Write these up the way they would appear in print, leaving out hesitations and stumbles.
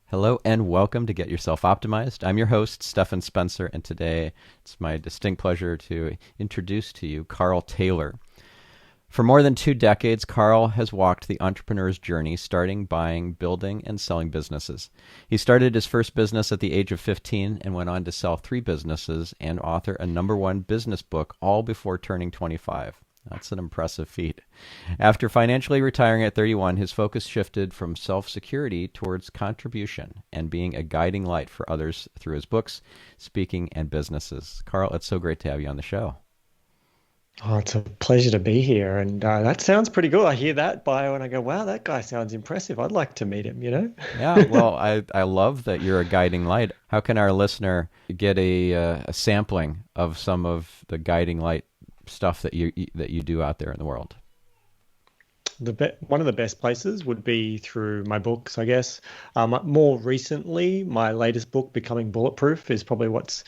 Hello and welcome to Get Yourself Optimized. I'm your host, Stephan Spencer, and today it's my distinct pleasure to introduce to you Carl Taylor. For more than 2 decades, Carl has walked the entrepreneur's journey, starting, buying, building, and selling businesses. He started his first business at the age of 15 and went on to sell 3 businesses and author a #1 business book, all before turning 25. That's an impressive feat. After financially retiring at 31, his focus shifted from self-security towards contribution and being a guiding light for others through his books, speaking, and businesses. Carl, it's so great to have you on the show. Oh, it's a pleasure to be here. And that sounds pretty good. I hear that bio and I go, wow, that guy sounds impressive. I'd like to meet him. Yeah, well, I love that you're a guiding light. How can our listener get a sampling of some of the guiding light stuff that you do out there in the world? One of the best places would be through my books, I guess. More recently, my latest book, Becoming Bulletproof, is probably what's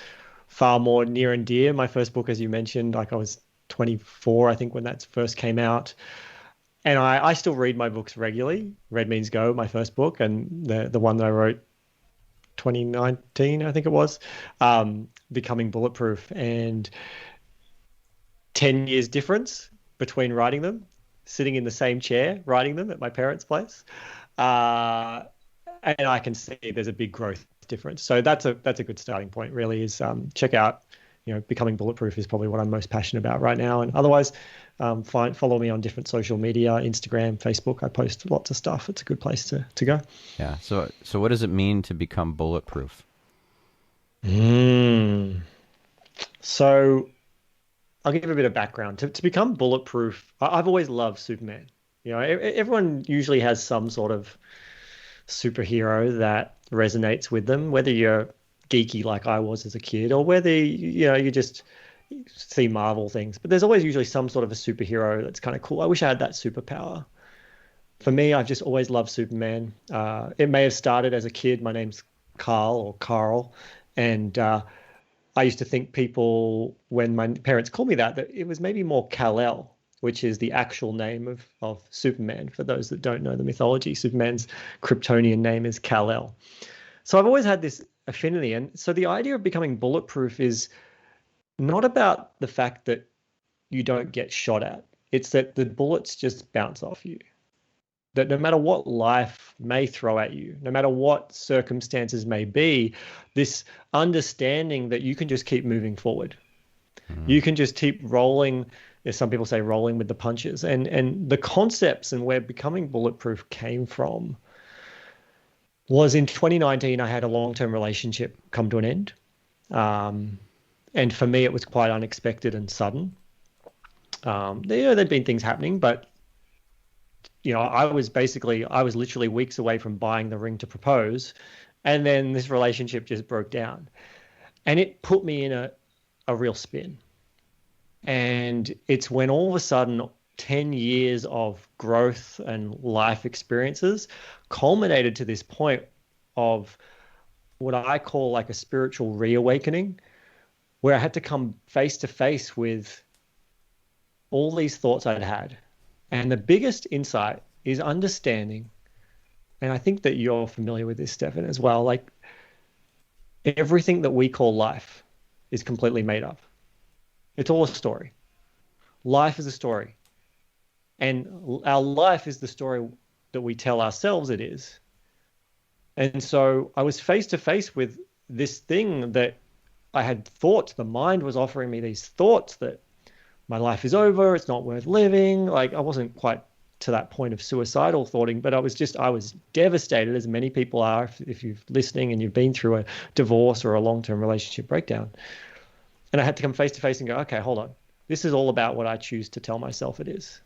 far more near and dear. My first book, as you mentioned, like I was 24, I think, when that first came out. And I still read my books regularly. Red Means Go, my first book, and the one that I wrote 2019, I think it was, Becoming Bulletproof. And 10 years difference between writing them, sitting in the same chair, writing them at my parents' place. And I can see there's a big growth difference. So that's a good starting point, really, is check out, Becoming Bulletproof is probably what I'm most passionate about right now. And otherwise, follow me on different social media, Instagram, Facebook. I post lots of stuff. It's a good place to go. Yeah. So what does it mean to become bulletproof? So I'll give a bit of background. To become bulletproof, I've always loved Superman. Everyone usually has some sort of superhero that resonates with them, whether you're geeky like I was as a kid, or whether you just see Marvel things. But there's always usually some sort of a superhero that's kind of cool. I wish I had that superpower. For me, I've just always loved Superman. It may have started as a kid. My name's Carl, and I used to think people, when my parents called me that it was maybe more Kal-El, which is the actual name of Superman. For those that don't know the mythology, Superman's Kryptonian name is Kal-El. So I've always had this affinity. And so the idea of becoming bulletproof is not about the fact that you don't get shot at. It's that the bullets just bounce off you. That no matter what life may throw at you, no matter what circumstances may be, this understanding that you can just keep moving forward. You can just keep rolling, as some people say, rolling with the punches. And the concepts and where becoming bulletproof came from was in 2019, I had a long-term relationship come to an end. And for me, it was quite unexpected and sudden. There'd been things happening, but I was literally weeks away from buying the ring to propose. And then this relationship just broke down. And it put me in a real spin. And it's when all of a sudden 10 years of growth and life experiences culminated to this point of what I call like a spiritual reawakening, where I had to come face to face with all these thoughts I'd had. And the biggest insight is understanding, and I think that you're familiar with this, Stephan, as well, like everything that we call life is completely made up. It's all a story. Life is a story. And our life is the story that we tell ourselves it is. And so I was face to face with this thing that I had thought, the mind was offering me these thoughts that my life is over, it's not worth living. Like, I wasn't quite to that point of suicidal thoughting, but I was devastated, as many people are, if you're listening and you've been through a divorce or a long-term relationship breakdown. And I had to come face to face and go, okay, hold on. This is all about what I choose to tell myself it is.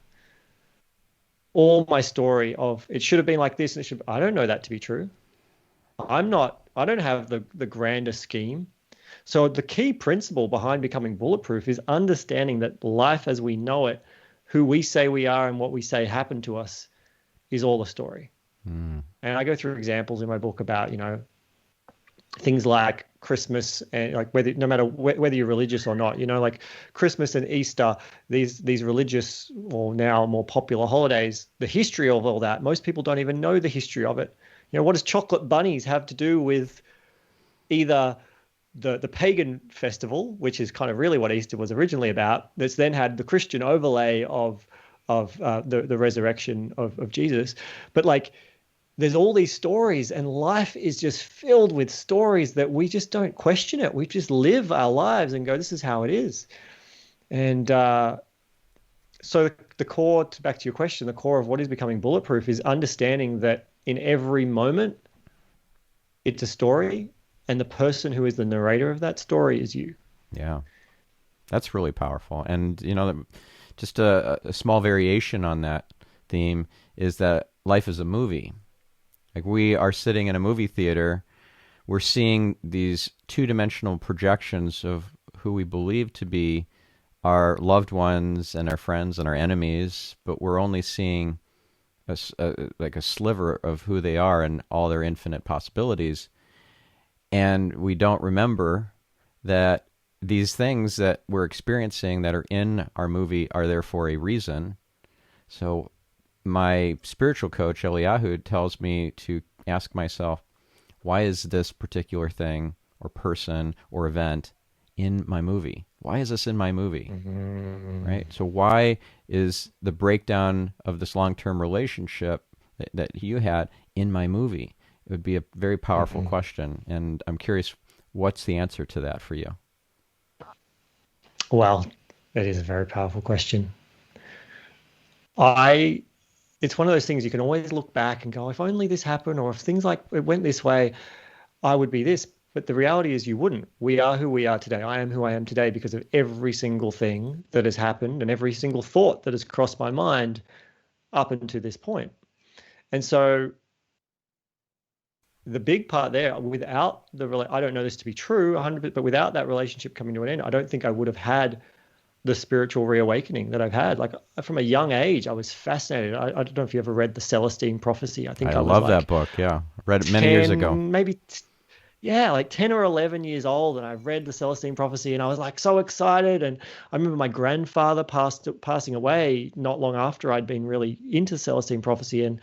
All my story of it should have been like this, and I don't know that to be true. I don't have the grander scheme. So the key principle behind becoming bulletproof is understanding that life as we know it, who we say we are and what we say happened to us, is all a story. And I go through examples in my book about, things like Christmas, and like no matter whether you're religious or not, like Christmas and Easter, these religious or now more popular holidays, the history of all that, most people don't even know the history of it. What does chocolate bunnies have to do with either the pagan festival, which is kind of really what Easter was originally about, that's then had the Christian overlay of the resurrection of Jesus. But like, there's all these stories, and life is just filled with stories that we just don't question it. We just live our lives and go, this is how it is. And so the core, back to your question, the core of what is becoming bulletproof is understanding that in every moment, it's a story, and the person who is the narrator of that story is you. Yeah, that's really powerful. And, just a small variation on that theme is that life is a movie. Like, we are sitting in a movie theater, we're seeing these two-dimensional projections of who we believe to be our loved ones and our friends and our enemies, but we're only seeing like a sliver of who they are and all their infinite possibilities. And we don't remember that these things that we're experiencing that are in our movie are there for a reason. So my spiritual coach, Eliyahu, tells me to ask myself, why is this particular thing or person or event in my movie? Why is this in my movie? Mm-hmm. Right? So why is the breakdown of this long-term relationship that you had in my movie? It would be a very powerful mm-hmm. question, and I'm curious, what's the answer to that for you? Well, that is a very powerful question. It's one of those things you can always look back and go, if only this happened, or if things like it went this way, I would be this. But the reality is you wouldn't. We are who we are today. I am who I am today because of every single thing that has happened and every single thought that has crossed my mind up until this point. And so the big part there, without I don't know this to be true 100%, but without that relationship coming to an end, I don't think I would have had the spiritual reawakening that I've had. Like, from a young age, I was fascinated. I don't know if you ever read the Celestine Prophecy. I think I love was that book. Yeah, I read it many years ago. Maybe, like 10 or 11 years old, and I read the Celestine Prophecy, and I was like so excited. And I remember my grandfather passing away not long after I'd been really into Celestine Prophecy, and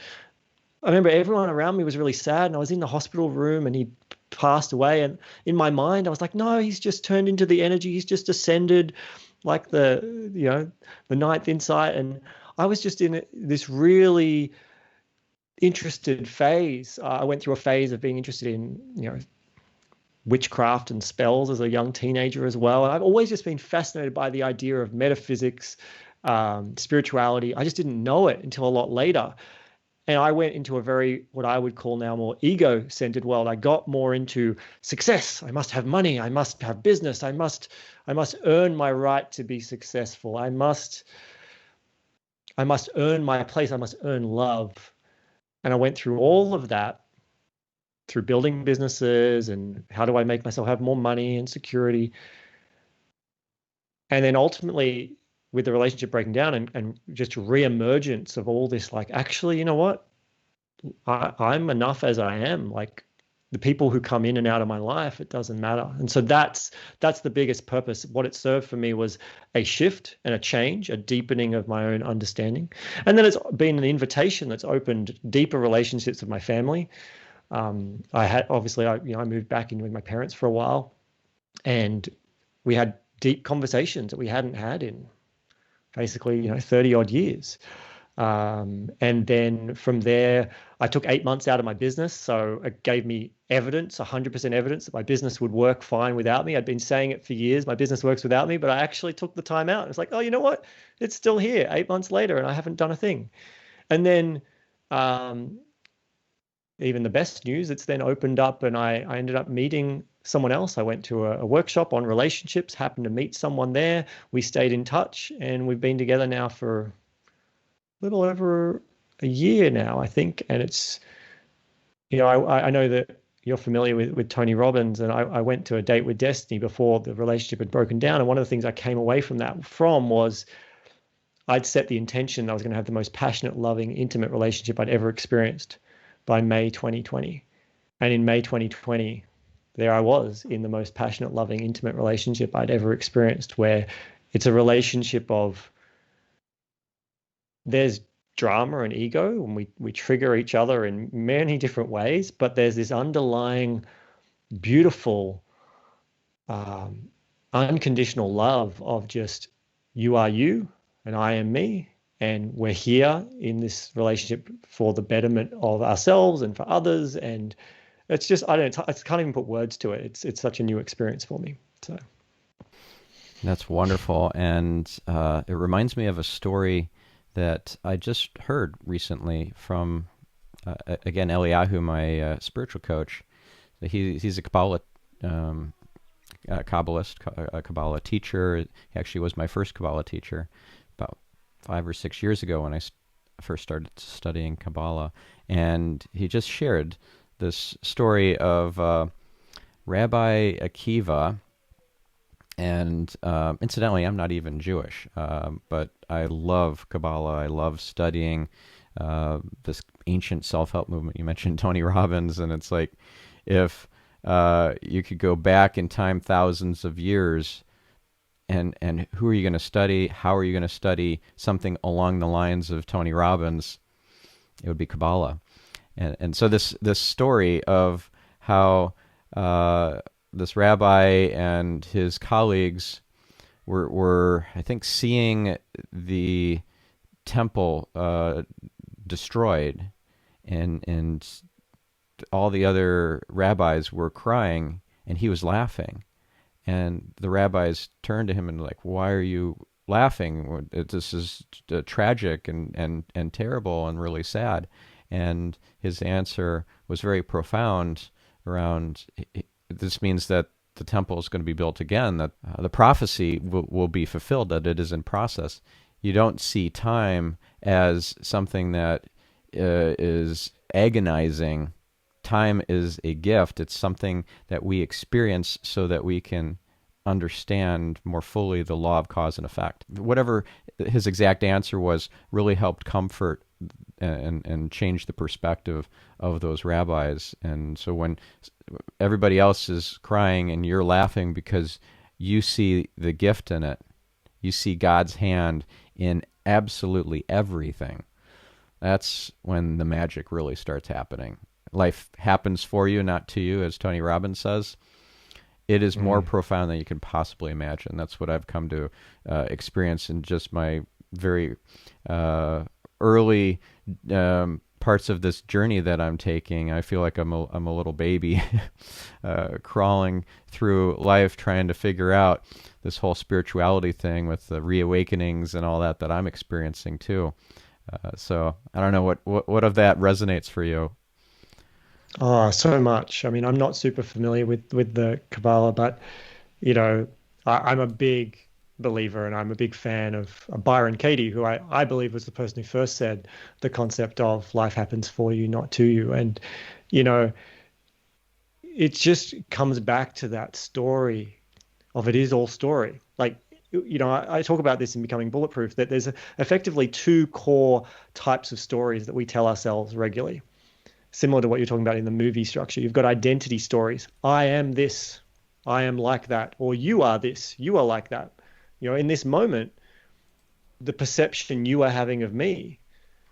I remember everyone around me was really sad, and I was in the hospital room, and he passed away. And in my mind, I was like, no, he's just turned into the energy. He's just ascended, like the ninth insight. And I was just in this really interested phase. I went through a phase of being interested in, witchcraft and spells as a young teenager as well. And I've always just been fascinated by the idea of metaphysics, spirituality. I just didn't know it until a lot later. And I went into a very, what I would call now, more ego-centered world. I got more into success. I must have money. I must have business. I must earn my right to be successful. I must earn my place. I must earn love. And I went through all of that through building businesses and how do I make myself have more money and security. And then ultimately, with the relationship breaking down and just reemergence of all this, like, actually, you know what? I'm enough as I am. Like, the people who come in and out of my life, it doesn't matter. And so that's the biggest purpose. What it served for me was a shift and a change, a deepening of my own understanding. And then it's been an invitation that's opened deeper relationships with my family. I moved back in with my parents for a while, and we had deep conversations that we hadn't had in basically 30 odd years. And then from there, I took 8 months out of my business. So it gave me evidence, 100% evidence that my business would work fine without me. I'd been saying it for years, my business works without me, but I actually took the time out. It's like, oh, you know what? It's still here 8 months later and I haven't done a thing. And then even the best news, it's then opened up and I ended up meeting someone else. I went to a workshop on relationships, happened to meet someone there. We stayed in touch and we've been together now for a little over a year now, I think. And it's, I know that you're familiar with Tony Robbins, and I went to a date with Destiny before the relationship had broken down. And one of the things I came away from was I'd set the intention that I was going to have the most passionate, loving, intimate relationship I'd ever experienced by May 2020. And in May 2020, there I was in the most passionate, loving, intimate relationship I'd ever experienced, where it's a relationship of there's drama and ego, and we trigger each other in many different ways, but there's this underlying beautiful unconditional love of just you are you and I am me, and we're here in this relationship for the betterment of ourselves and for others. And it's just, I can't even put words to it. It's such a new experience for me. So That's wonderful. And it reminds me of a story that I just heard recently from, again, Eliyahu, my spiritual coach. He's a Kabbalah, Kabbalist, a Kabbalah teacher. He actually was my first Kabbalah teacher about 5 or 6 years ago when I first started studying Kabbalah. And he just shared this story of Rabbi Akiva. And incidentally, I'm not even Jewish, but I love Kabbalah. I love studying this ancient self-help movement. You mentioned Tony Robbins, and it's like if you could go back in time thousands of years, and who are you going to study? How are you going to study something along the lines of Tony Robbins? It would be Kabbalah. And so this story of how this rabbi and his colleagues were I think, seeing the temple destroyed, and all the other rabbis were crying, and he was laughing. And the rabbis turned to him and like, "Why are you laughing? This is tragic and terrible and really sad." And his answer was very profound around, this means that the temple is going to be built again, that the prophecy will be fulfilled, that it is in process. You don't see time as something that is agonizing. Time is a gift. It's something that we experience so that we can understand more fully the law of cause and effect. Whatever his exact answer was really helped comfort and change the perspective of those rabbis. And so when everybody else is crying and you're laughing because you see the gift in it, you see God's hand in absolutely everything, that's when the magic really starts happening. Life happens for you, not to you, as Tony Robbins says. It is more profound than you can possibly imagine. That's what I've come to experience in just my very early parts of this journey that I'm taking. I feel like I'm a little baby crawling through life, trying to figure out this whole spirituality thing with the reawakenings and all that I'm experiencing too. So I don't know what of that resonates for you. Oh, so much. I mean, I'm not super familiar with the Kabbalah, but I'm a big believer and I'm a big fan of Byron Katie, who I believe was the person who first said the concept of life happens for you, not to you. And it just comes back to that story of it is all story. Like, I talk about this in Becoming Bulletproof, that there's effectively two core types of stories that we tell ourselves regularly. Similar to what you're talking about in the movie structure. You've got identity stories. I am this, I am like that, or you are this, you are like that. In this moment, the perception you are having of me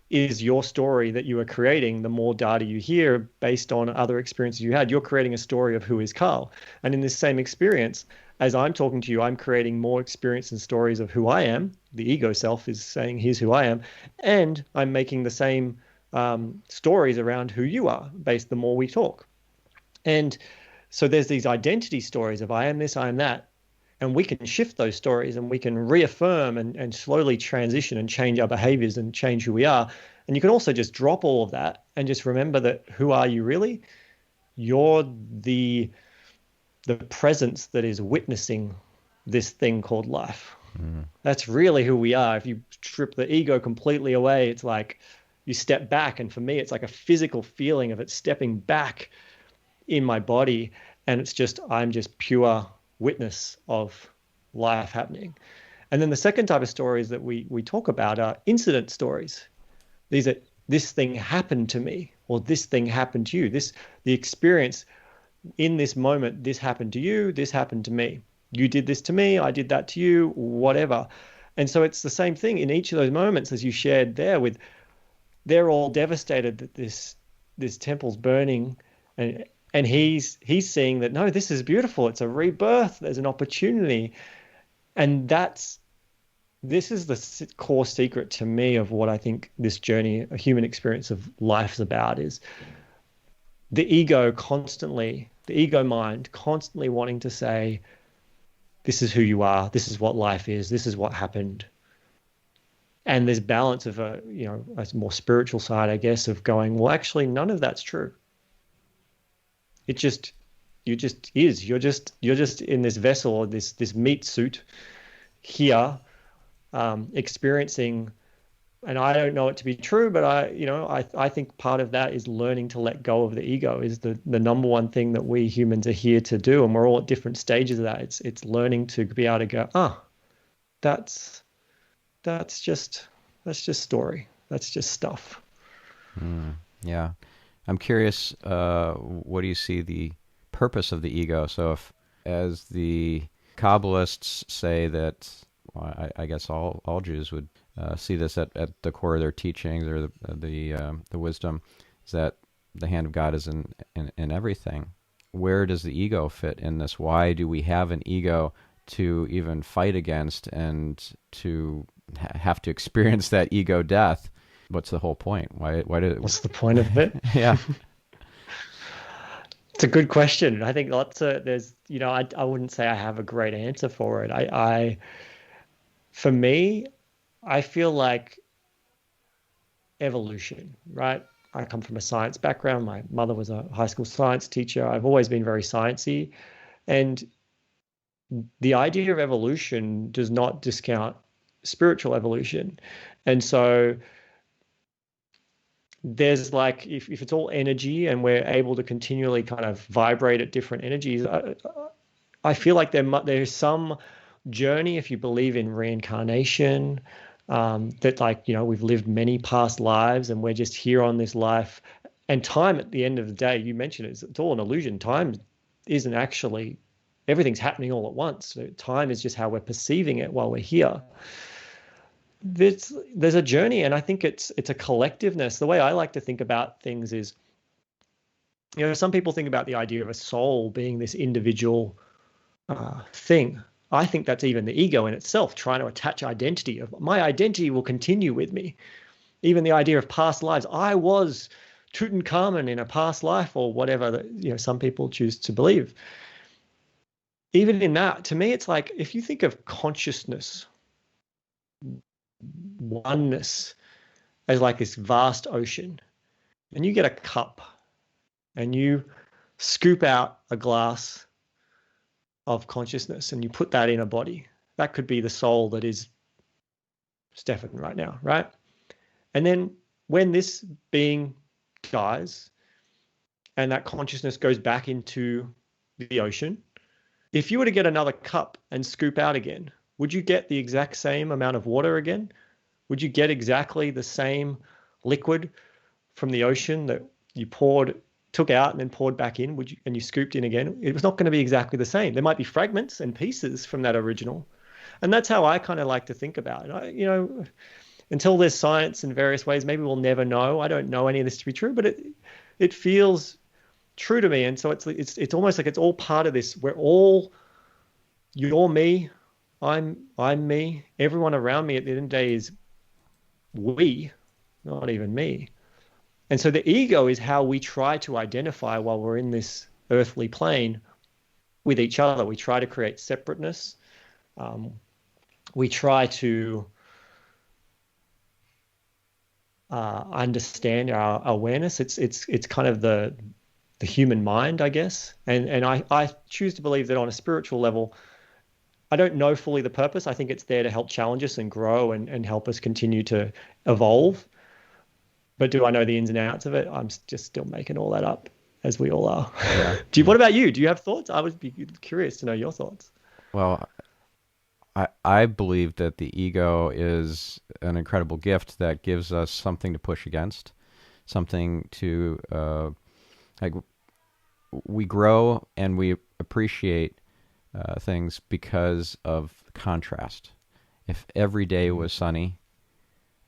is your story that you are creating. The more data you hear based on other experiences you had, you're creating a story of who is Carl. And in this same experience, as I'm talking to you, I'm creating more experience and stories of who I am. The ego self is saying, here's who I am. And I'm making the same stories around who you are based the more we talk. And so there's these identity stories of I am this, I am that. And we can shift those stories and we can reaffirm and slowly transition and change our behaviors and change who we are. And you can also just drop all of that and just remember that who are you really? You're the presence that is witnessing this thing called life. That's really who we are. If you strip the ego completely away, it's like you step back. And for me, it's like a physical feeling of it stepping back in my body. And it's just, I'm just pure witness of life happening. And then the second type of stories that we talk about are incident stories. These are, this thing happened to me, or this thing happened to you. The experience in this moment, this happened to you, this happened to me. You did this to me, I did that to you, whatever. And so it's the same thing in each of those moments as you shared there with they're all devastated that this temple's burning, and he's seeing that, no, this is beautiful. It's a rebirth. There's an opportunity, and this is the core secret to me of what I think this journey, a human experience of life, is about. Is the ego mind constantly wanting to say, this is who you are, this is what life is, this is what happened. And there's balance of a more spiritual side, I guess, of going, well, actually, none of that's true. You're just in this vessel, or this meat suit here, experiencing, and I don't know it to be true, but I think part of that is learning to let go of the ego is the number one thing that we humans are here to do, and we're all at different stages of that. It's learning to be able to go, that's just story. That's just stuff. Yeah. I'm curious, what do you see the purpose of the ego? So if, as the Kabbalists say that, well, I guess all Jews would see this at the core of their teachings, or the wisdom, is that the hand of God is in everything. Where does the ego fit in this? Why do we have an ego to even fight against, and to have to experience that ego death? What's the whole point? What's the point of it? Yeah. It's a good question. I think there's, I wouldn't say I have a great answer for it. For me, I feel like evolution, right? I come from a science background. My mother was a high school science teacher. I've always been very sciencey. And the idea of evolution does not discount spiritual evolution. And so there's like, if it's all energy and we're able to continually kind of vibrate at different energies, I feel like there's some journey, if you believe in reincarnation, that we've lived many past lives and we're just here on this life. And time, at the end of the day, you mentioned it's all an illusion. Time isn't actually, everything's happening all at once. So time is just how we're perceiving it while we're here. There's a journey, and I think it's a collectiveness. The way I like to think about things is, some people think about the idea of a soul being this individual thing. I think that's even the ego in itself, trying to attach identity. Of my identity will continue with me. Even the idea of past lives. I was Tutankhamun in a past life, or whatever that some people choose to believe. Even in that, to me, it's like, if you think of consciousness, oneness, as like this vast ocean, and you get a cup and you scoop out a glass of consciousness and you put that in a body, that could be the soul that is Stephan right now, right? And then when this being dies and that consciousness goes back into the ocean, if you were to get another cup and scoop out again, would you get the exact same amount of water again? Would you get exactly the same liquid from the ocean that you took out and then poured back in? And you scooped in again? It was not going to be exactly the same. There might be fragments and pieces from that original. And that's how I kind of like to think about it. Until there's science in various ways, maybe we'll never know. I don't know any of this to be true, but it feels true to me. And so it's almost like it's all part of this. You're me, I'm me. Everyone around me at the end of the day is we, not even me. And so the ego is how we try to identify while we're in this earthly plane with each other. We try to create separateness. We try to understand our awareness. It's kind of the human mind, I guess. And I choose to believe that on a spiritual level, I don't know fully the purpose. I think it's there to help challenge us and grow and help us continue to evolve. But do I know the ins and outs of it? I'm just still making all that up, as we all are. Yeah. What about you? Do you have thoughts? I would be curious to know your thoughts. Well, I believe that the ego is an incredible gift that gives us something to push against, something to, we grow and we appreciate things because of contrast. If every day was sunny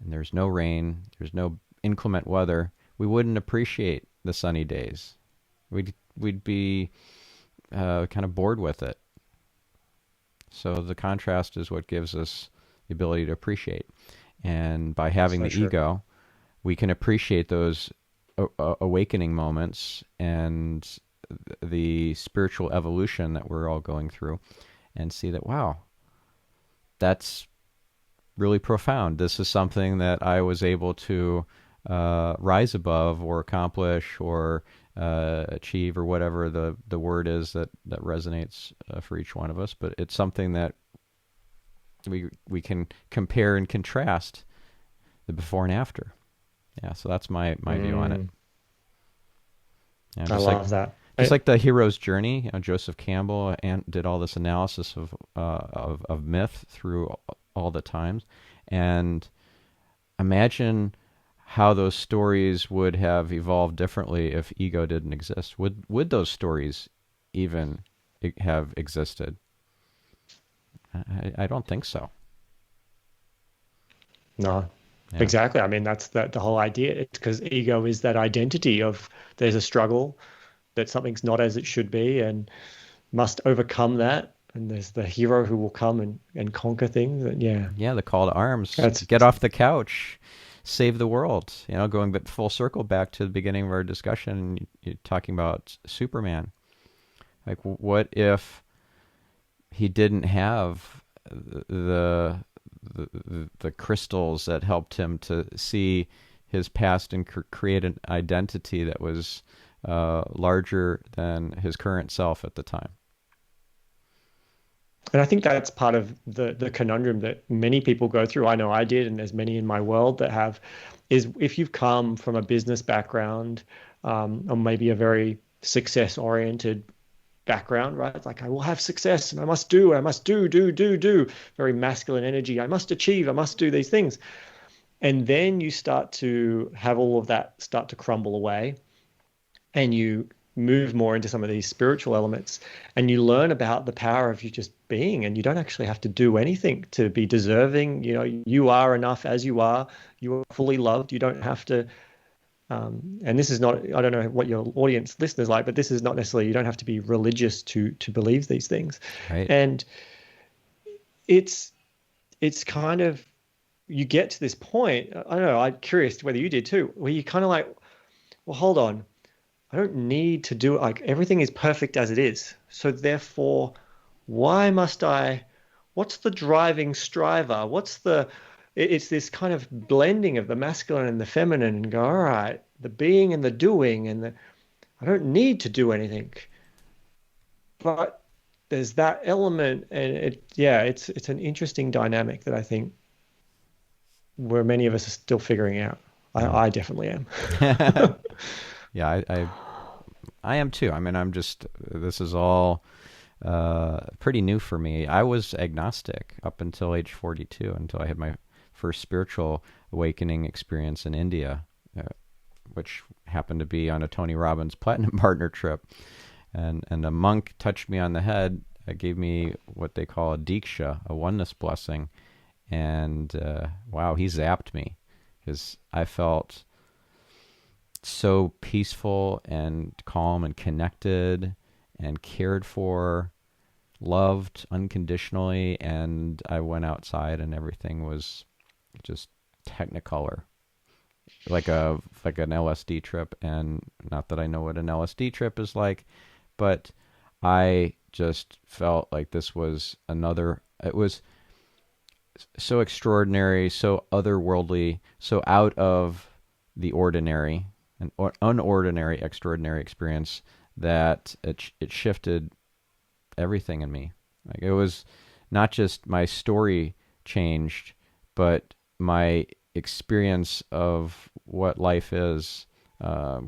and there's no rain, there's no inclement weather, we wouldn't appreciate the sunny days. We'd be kind of bored with it. So the contrast is what gives us the ability to appreciate. And by having the ego, we can appreciate those awakening moments and the spiritual evolution that we're all going through, and see that, wow, that's really profound. This is something that I was able to rise above or accomplish or achieve, or whatever the word is that resonates for each one of us. But it's something that we can compare and contrast the before and after. Yeah, so that's my view on it. Yeah, I love that. Just like the hero's journey, Joseph Campbell did all this analysis of myth through all the times, and imagine how those stories would have evolved differently if ego didn't exist. Would those stories even have existed? I don't think so. No, yeah. Exactly. I mean, that's the whole idea. It's because ego is that identity of there's a struggle, that something's not as it should be and must overcome that. And there's the hero who will come and conquer things. And yeah, the call to arms. Get off the couch. Save the world. Going full circle back to the beginning of our discussion, you're talking about Superman. Like, what if he didn't have the crystals that helped him to see his past and create an identity that was larger than his current self at the time? And I think that's part of the conundrum that many people go through. I know I did, and there's many in my world that have, is if you've come from a business background, or maybe a very success-oriented background, right? It's like, I will have success and I must do, very masculine energy. I must achieve, I must do these things. And then you start to have all of that start to crumble away, and you move more into some of these spiritual elements, and you learn about the power of you just being, and you don't actually have to do anything to be deserving. You are enough as you are. You are fully loved. You don't have to, and this is not, I don't know what your audience listeners like, but this is not necessarily, you don't have to be religious to believe these things. Right. And it's kind of, you get to this point, I don't know, I'm curious whether you did too, where you kind of like, well, hold on, I don't need to do it. Like, everything is perfect as it is. So therefore, why must I, what's the driving striver? It's this kind of blending of the masculine and the feminine, and go, all right, the being and the doing, and I don't need to do anything. But there's that element, and it's an interesting dynamic that I think where many of us are still figuring out. I definitely am. Yeah, I am too. I mean, this is all pretty new for me. I was agnostic up until age 42, until I had my first spiritual awakening experience in India, which happened to be on a Tony Robbins Platinum Partner trip. And a monk touched me on the head, gave me what they call a diksha, a oneness blessing. And wow, he zapped me, because I felt so peaceful and calm and connected and cared for, loved unconditionally. And I went outside and everything was just technicolor, like an LSD trip. And not that I know what an LSD trip is like, but I just felt like this was it was so extraordinary, so otherworldly, so out of the ordinary, an unordinary, extraordinary experience, that it shifted everything in me. Like, it was not just my story changed, but my experience of what life is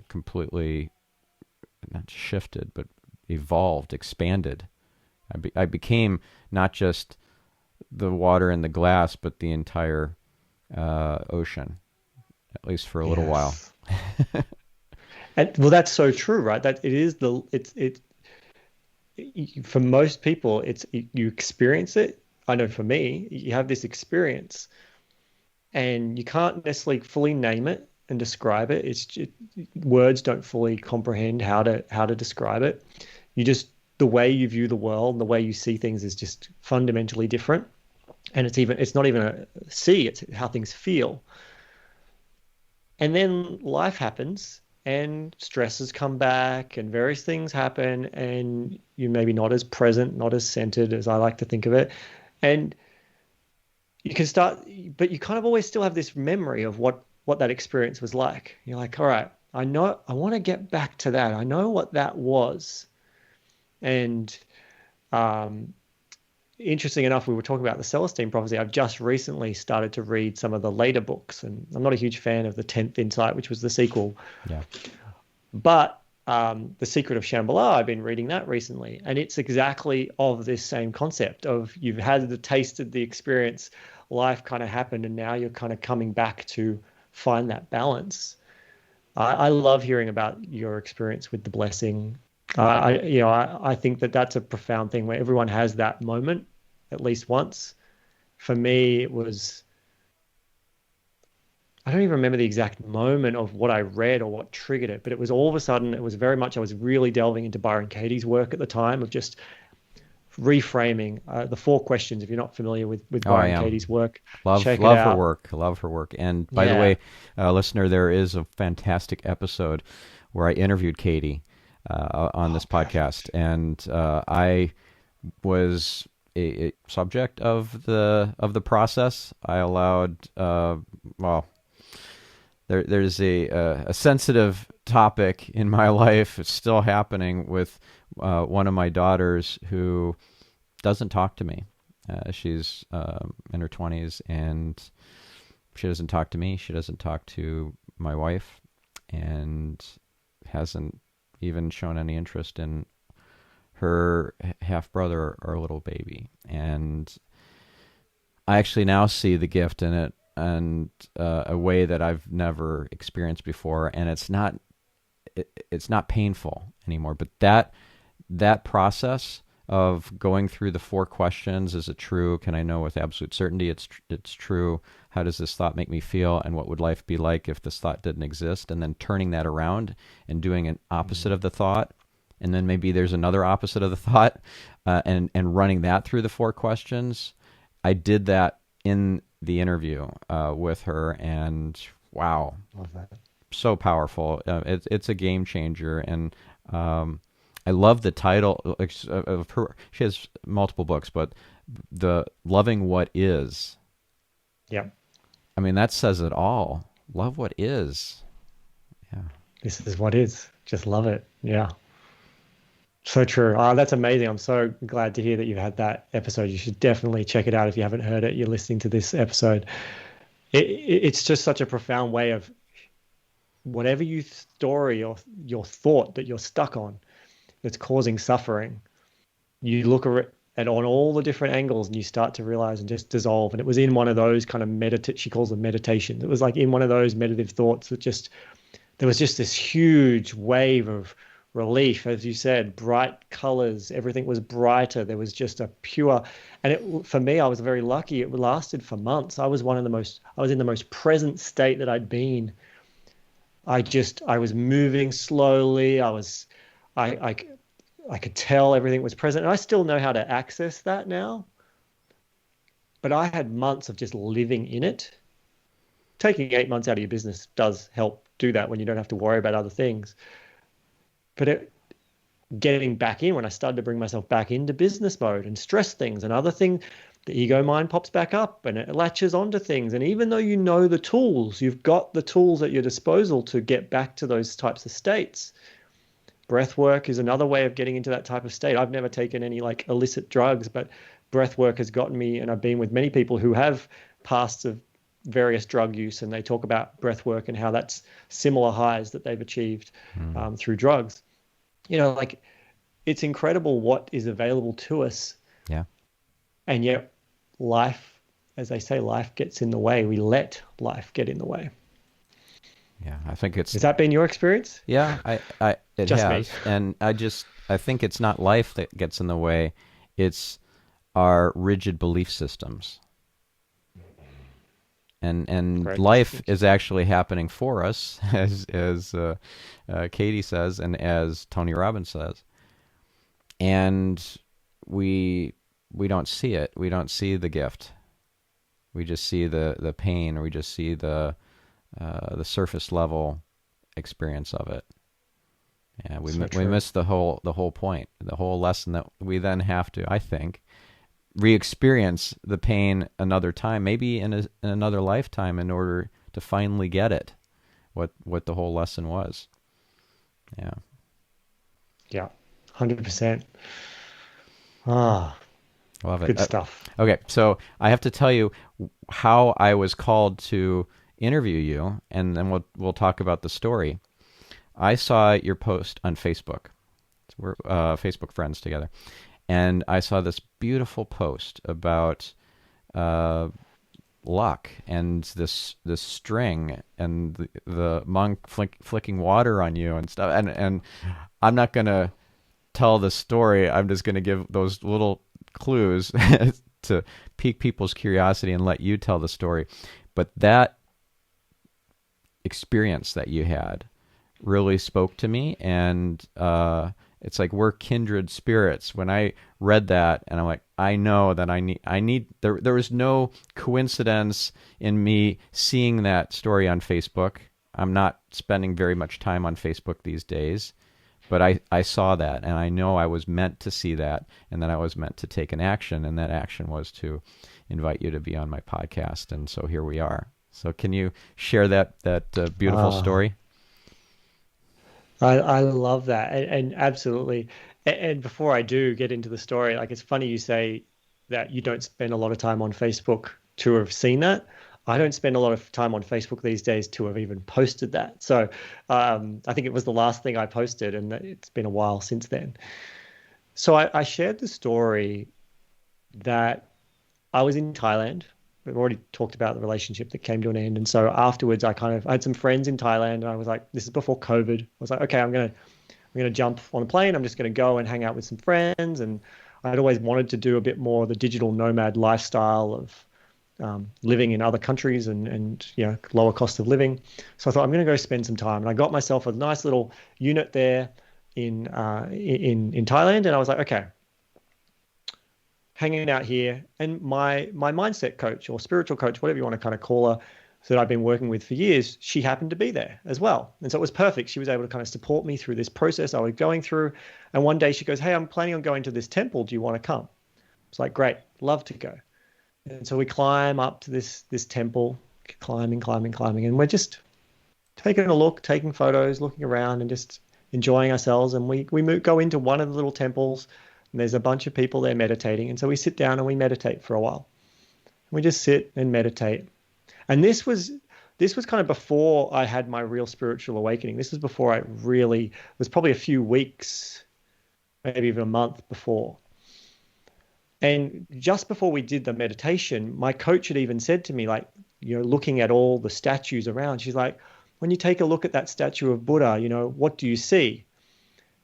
completely not shifted, but evolved, expanded. I became not just the water in the glass, but the entire ocean, at least for a little while. And well, that's so true, right? That it is for most people, you experience it. I know for me, you have this experience, and you can't necessarily fully name it, and describe it. Words don't fully comprehend how to describe it. The way you view the world, the way you see things is just fundamentally different. And it's not even it's how things feel. And then life happens and stresses come back and various things happen, and you're maybe not as present, not as centered as I like to think of it. And you can start, but you kind of always still have this memory of what that experience was like. You're like, all right, I want to get back to that. I know what that was. And interesting enough, we were talking about the Celestine prophecy. I've just recently started to read some of the later books, and I'm not a huge fan of the 10th Insight, which was the sequel. Yeah. But The Secret of Shambhala, I've been reading that recently, and it's exactly of this same concept of you've had the tasted the experience, life kind of happened, and now you're kind of coming back to find that balance. I love hearing about your experience with the blessing. I think that's a profound thing where everyone has that moment at least once. For me, it was, I don't even remember the exact moment of what I read or what triggered it, but it was all of a sudden, it was very much, I was really delving into Byron Katie's work at the time of just reframing the 4 questions. If you're not familiar with Byron Katie's work, check it out. Love her work. And by the way, listener, there is a fantastic episode where I interviewed Katie on this podcast, and I was a subject of the process. I allowed there's a sensitive topic in my life. It's still happening with one of my daughters who doesn't talk to me. She's in her 20s, and she doesn't talk to me. She doesn't talk to my wife, and hasn't even shown any interest in her half-brother or little baby. And I actually now see the gift in it, and a way that I've never experienced before. And it's not painful anymore. But that process of going through the 4 questions: is it true? Can I know with absolute certainty it's true? How does this thought make me feel? And what would life be like if this thought didn't exist? And then turning that around and doing an opposite of the thought. And then maybe there's another opposite of the thought, and running that through the 4 questions. I did that in the interview with her, and wow, love that. So powerful. It's a game changer, and I love the title of her. She has multiple books, but the Loving What Is. Yeah. I mean, that says it all. Love what is. Yeah. This is what is. Just love it. Yeah. So true. That's amazing. I'm so glad to hear that you've had that episode. You should definitely check it out if you haven't heard it. You're listening to this episode. It's just such a profound way of whatever story or your thought that you're stuck on that's causing suffering. You look at on all the different angles, and you start to realize and just dissolve. And it was in one of those kind of she calls them meditations. It was like in one of those meditative thoughts that there was just this huge wave of relief, as you said, bright colors, everything was brighter. There was just a pure, and for me, I was very lucky. It lasted for months. I was in the most present state that I'd been. I was moving slowly. I could tell everything was present, and I still know how to access that now. But I had months of just living in it. Taking 8 months out of your business does help do that when you don't have to worry about other things. But getting back in, when I started to bring myself back into business mode and stress things and other things, the ego mind pops back up and it latches onto things. And even though you know the tools, you've got the tools at your disposal to get back to those types of states. Breath work is another way of getting into that type of state. I've never taken any like illicit drugs, but breath work has gotten me, and I've been with many people who have pasts of various drug use, and they talk about breath work and how that's similar highs that they've achieved through drugs. Like it's incredible what is available to us. Yeah. And yet life, as they say, life gets in the way. We let life get in the way. Yeah, I think it's... Has that been your experience? Yeah, it Just has. Me. And I think it's not life that gets in the way. It's our rigid belief systems. and Correct. life is actually happening for us, as Katie says, and as Tony Robbins says, and we don't see it. We don't see the gift. We just see the pain, or we just see the surface level experience of it. Yeah, we miss the whole point, the whole lesson, that we then have to, I think, re-experience the pain another time, maybe in another lifetime, in order to finally get it, what the whole lesson was. Yeah. Yeah, 100%. Ah, Love it. good stuff. Okay, so I have to tell you how I was called to interview you, and then we'll talk about the story. I saw your post on Facebook. We're Facebook friends together. And I saw this beautiful post about luck and this string and the monk flicking water on you and stuff. And I'm not going to tell the story. I'm just going to give those little clues to pique people's curiosity and let you tell the story. But that experience that you had really spoke to me, and it's like we're kindred spirits. When I read that, and I'm like, I know that I need. There was no coincidence in me seeing that story on Facebook. I'm not spending very much time on Facebook these days, but I saw that, and I know I was meant to see that, and that I was meant to take an action, and that action was to invite you to be on my podcast, and so here we are. So can you share that beautiful story? I love that, and absolutely. And before I do get into the story, like, it's funny you say that you don't spend a lot of time on Facebook to have seen that. I don't spend a lot of time on Facebook these days to have even posted that. So I think it was the last thing I posted, and it's been a while since then. So I shared the story that I was in Thailand. We've already talked about the relationship that came to an end. And so afterwards, I had some friends in Thailand, and I was like, this is before COVID. I was like, okay, I'm gonna jump on a plane. I'm just gonna go and hang out with some friends. And I'd always wanted to do a bit more of the digital nomad lifestyle of living in other countries and lower cost of living. So I thought, I'm gonna go spend some time. And I got myself a nice little unit there in Thailand, and I was like, okay, hanging out here. And my mindset coach, or spiritual coach, whatever you want to kind of call her, that I've been working with for years, she happened to be there as well. And so it was perfect. She was able to kind of support me through this process I was going through. And one day she goes, hey, I'm planning on going to this temple. Do you want to come? It's like, great, love to go. And so we climb up to this temple, climbing. And we're just taking a look, taking photos, looking around, and just enjoying ourselves. And we go into one of the little temples, and there's a bunch of people there meditating. And so we sit down and we meditate for a while. We just sit and meditate. And this was kind of before I had my real spiritual awakening. This was before it was probably a few weeks, maybe even a month before. And just before we did the meditation, my coach had even said to me, like, looking at all the statues around, she's like, when you take a look at that statue of Buddha, what do you see?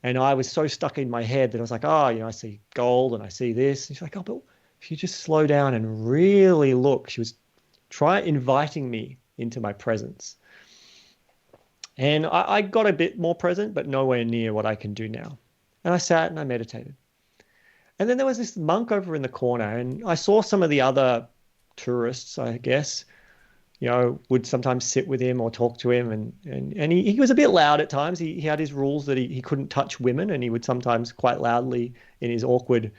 And I was so stuck in my head that I was like, I see gold and I see this. And she's like, oh, but if you just slow down and really look, she was inviting me into my presence. And I got a bit more present, but nowhere near what I can do now. And I sat and I meditated. And then there was this monk over in the corner, and I saw some of the other tourists, I guess, would sometimes sit with him or talk to him. And he was a bit loud at times. He had his rules that he couldn't touch women, and he would sometimes quite loudly, in his awkward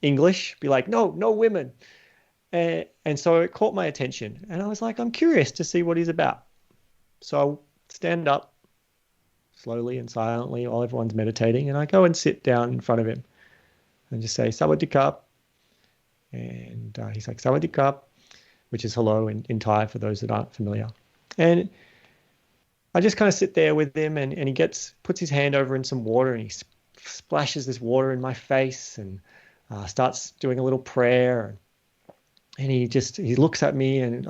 English, be like, no women. And so it caught my attention. And I was like, I'm curious to see what he's about. So I stand up slowly and silently while everyone's meditating, and I go and sit down in front of him and just say, Sawadee Krap. And he's like, Sawadee Krap, which is hello in Thai for those that aren't familiar. And I just kind of sit there with him, and he puts his hand over in some water, and he splashes this water in my face, and starts doing a little prayer. And he looks at me, and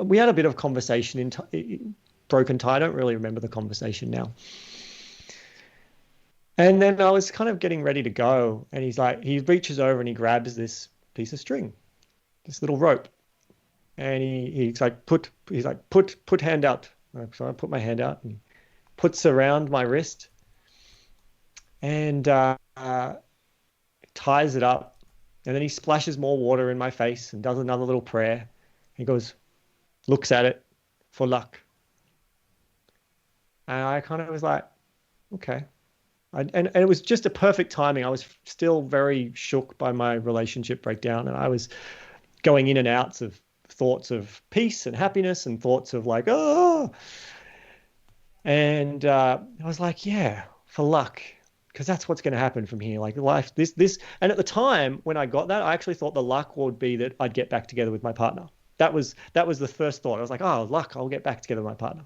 we had a bit of conversation in broken Thai. I don't really remember the conversation now. And then I was kind of getting ready to go, and he reaches over and he grabs this piece of string, this little rope. and he's like, put hand out. So I put my hand out and puts around my wrist and ties it up. And then he splashes more water in my face and does another little prayer. He goes, looks at it for luck. And I kind of was like, okay. And it was just a perfect timing. I was still very shook by my relationship breakdown. And I was going in and outs of thoughts of peace and happiness and thoughts of like, oh. And I was like, yeah, for luck. Because that's what's going to happen from here. Like life, this. And at the time when I got that, I actually thought the luck would be that I'd get back together with my partner. That was the first thought. I was like, oh, luck, I'll get back together with my partner.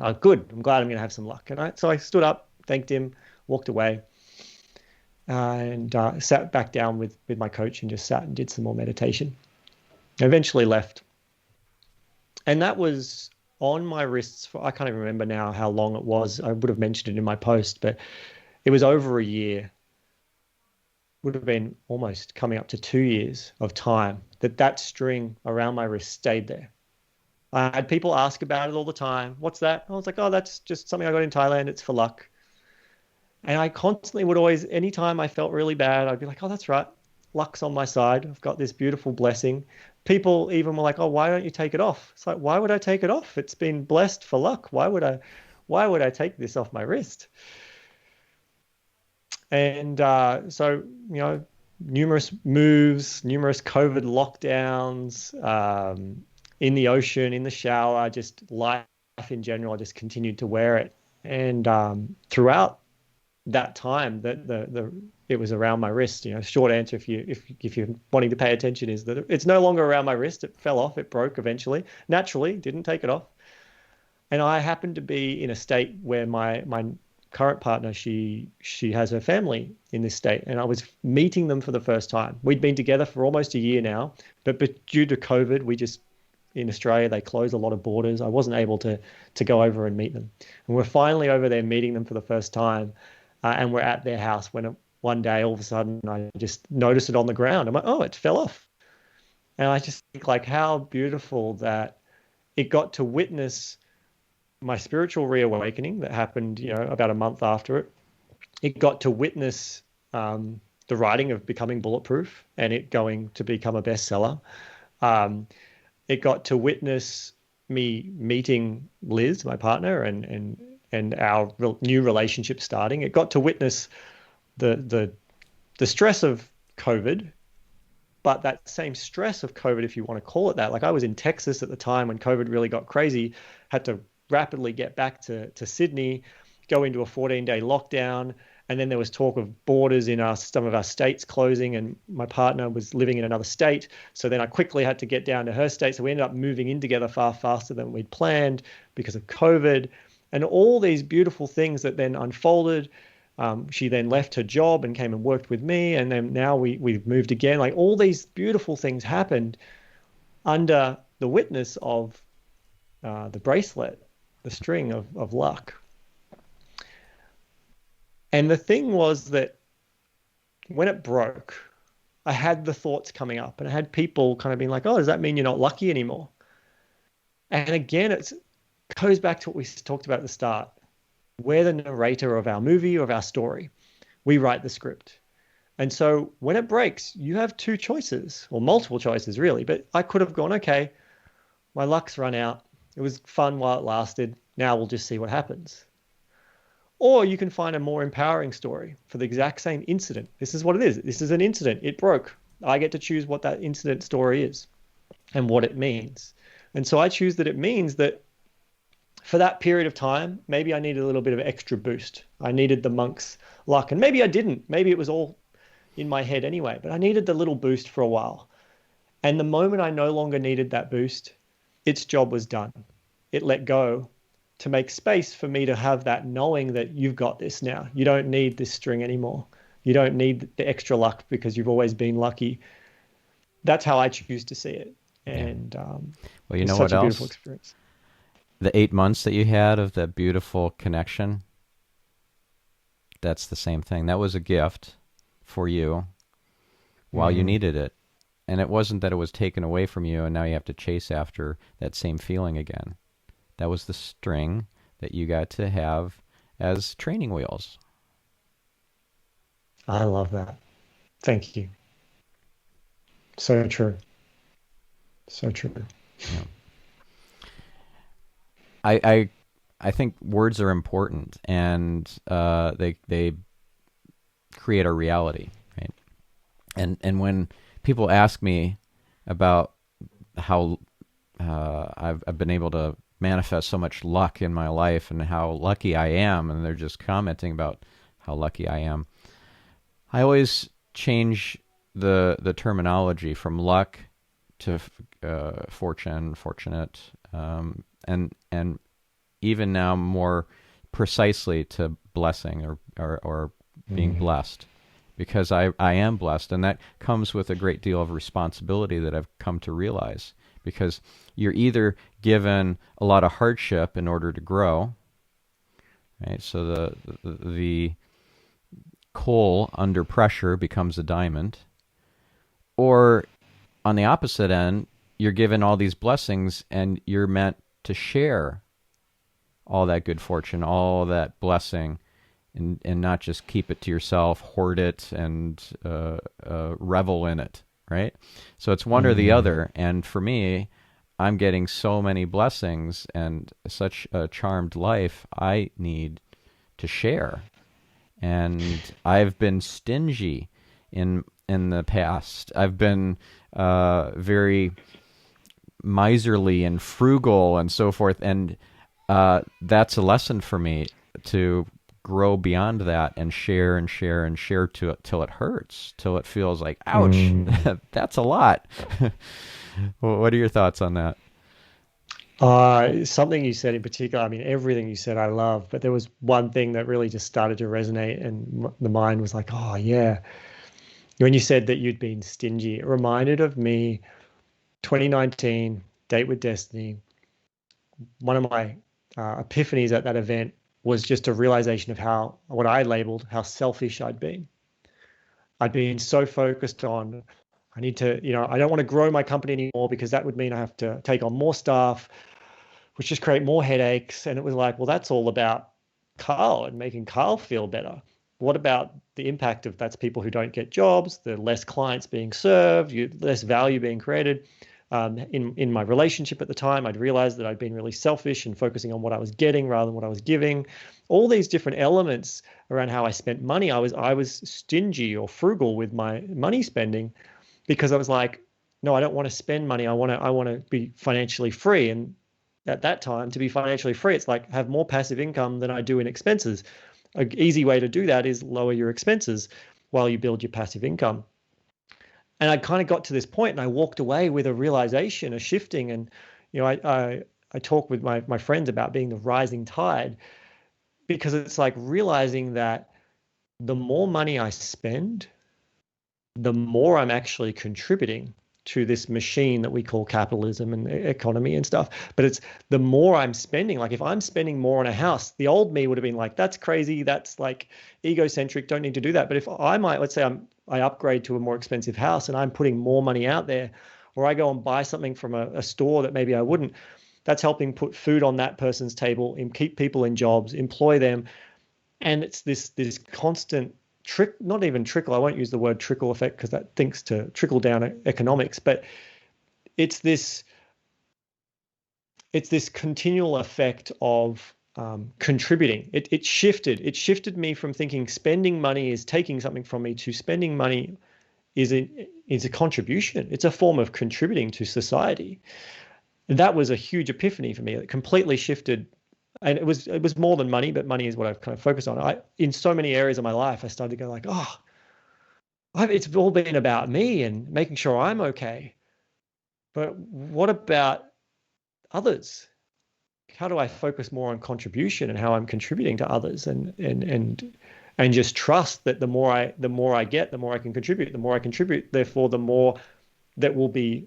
Oh, good. I'm glad I'm going to have some luck. So I stood up, thanked him, walked away, and sat back down with my coach and just sat and did some more meditation. I eventually left. And that was on my wrists for, I can't even remember now how long it was. I would have mentioned it in my post, but it was over a year. Would have been almost coming up to 2 years of time that string around my wrist stayed there. I had people ask about it all the time. What's that? I was like, oh, that's just something I got in Thailand. It's for luck. And I constantly would always, anytime I felt really bad, I'd be like, oh, that's right. Luck's on my side. I've got this beautiful blessing. People even were like, oh, why don't you take it off? It's like, why would I take it off? It's been blessed for luck. Why would I take this off my wrist? And so, numerous moves, numerous COVID lockdowns, in the ocean, in the shower, just life in general, I just continued to wear it. And throughout that time, it was around my wrist. Short answer, if you're wanting to pay attention, is that it's no longer around my wrist. It fell off. It broke eventually. Naturally, didn't take it off. And I happened to be in a state where my current partner, she has her family in this state, and I was meeting them for the first time. We'd been together for almost a year now, but due to COVID, in Australia, they closed a lot of borders. I wasn't able to go over and meet them. And we're finally over there meeting them for the first time. And we're at their house when one day, all of a sudden, I just noticed it on the ground. I'm like, oh, it fell off. And I just think like how beautiful that it got to witness my spiritual reawakening that happened, about a month after it. It got to witness the writing of Becoming Bulletproof and it going to become a bestseller. It got to witness me meeting Liz, my partner, and our new relationship starting. It got to witness the stress of COVID, but that same stress of COVID, if you want to call it that. Like I was in Texas at the time when COVID really got crazy, had to rapidly get back to Sydney, go into a 14-day lockdown. And then there was talk of borders in some of our states closing, and my partner was living in another state. So then I quickly had to get down to her state. So we ended up moving in together far faster than we'd planned because of COVID. And all these beautiful things that then unfolded. She then left her job and came and worked with me. And then now we've moved again. Like all these beautiful things happened under the witness of the bracelet, the string of luck. And the thing was that when it broke, I had the thoughts coming up and I had people kind of being like, oh, does that mean you're not lucky anymore? And again, it goes back to what we talked about at the start. We're the narrator of our movie or of our story. We write the script. And so when it breaks, you have two choices, or multiple choices really. But I could have gone, okay, my luck's run out. It was fun while it lasted. Now we'll just see what happens. Or you can find a more empowering story for the exact same incident. This is what it is. This is an incident. It broke. I get to choose what that incident story is and what it means. And so I choose that it means that for that period of time, maybe I needed a little bit of extra boost. I needed the monk's luck. And maybe I didn't. Maybe it was all in my head anyway. But I needed the little boost for a while. And the moment I no longer needed that boost, its job was done. It let go to make space for me to have that knowing that you've got this now. You don't need this string anymore. You don't need the extra luck because you've always been lucky. That's how I choose to see it. And well, you know what else? Beautiful experience. The 8 months that you had of that beautiful connection, that's the same thing. That was a gift for you while you needed it. And it wasn't that it was taken away from you and now you have to chase after that same feeling again. That was the string that you got to have as training wheels. I love that. Thank you. So true. So true. Yeah. I think words are important, and they create our reality, right? And when people ask me about how I've been able to manifest so much luck in my life and how lucky I am, and they're just commenting about how lucky I am, I always change the terminology from luck to fortune, fortunate, and even now more precisely to blessing or being blessed, because I am blessed, and that comes with a great deal of responsibility that I've come to realize, because you're either given a lot of hardship in order to grow, right? So the coal under pressure becomes a diamond, or on the opposite end, you're given all these blessings and you're meant to share all that good fortune, all that blessing, and not just keep it to yourself, hoard it, and revel in it, right? So it's one or the other. And for me, I'm getting so many blessings and such a charmed life, I need to share. And I've been stingy in the past. I've been very miserly and frugal and so forth, and that's a lesson for me to grow beyond that and share and share and share till it hurts, till it feels like, ouch, that's a lot. What are your thoughts on that? Something you said in particular, I mean, everything you said I love, but there was one thing that really just started to resonate, and the mind was like, oh, yeah. When you said that you'd been stingy, it reminded of me, 2019, Date with Destiny. One of my epiphanies at that event was just a realization of what I labeled how selfish I'd been. I'd been so focused on, I need to, I don't want to grow my company anymore because that would mean I have to take on more staff, which just create more headaches. And it was like, well, that's all about Carl and making Carl feel better. What about the impact of that's people who don't get jobs, the less clients being served, less value being created? In my relationship at the time, I'd realized that I'd been really selfish and focusing on what I was getting rather than what I was giving. All these different elements around how I spent money. I was stingy or frugal with my money spending because I was like, no, I don't want to spend money. I want to be financially free. And at that time, to be financially free, it's like have more passive income than I do in expenses. An easy way to do that is lower your expenses while you build your passive income. And I kind of got to this point and I walked away with a realization, a shifting. And, I talk with my friends about being the rising tide, because it's like realizing that the more money I spend, the more I'm actually contributing to this machine that we call capitalism and economy and stuff. But it's the more I'm spending, like if I'm spending more on a house, the old me would have been like, that's crazy. That's like egocentric. Don't need to do that. But if let's say I upgrade to a more expensive house and I'm putting more money out there, or I go and buy something from a store that maybe I wouldn't, that's helping put food on that person's table and keep people in jobs, employ them. And it's this constant not even trickle. I won't use the word trickle effect because that thinks to trickle down economics, but it's this continual effect of contributing. It shifted me from thinking spending money is taking something from me to spending money is a contribution. It's a form of contributing to society. And that was a huge epiphany for me. It completely shifted. And it was more than money, but money is what I've kind of focused on. In so many areas of my life, I started to go like, oh, it's all been about me and making sure I'm okay. But what about others? How do I focus more on contribution and how I'm contributing to others, and just trust that the more I get, the more I can contribute. The more I contribute, therefore, the more that will be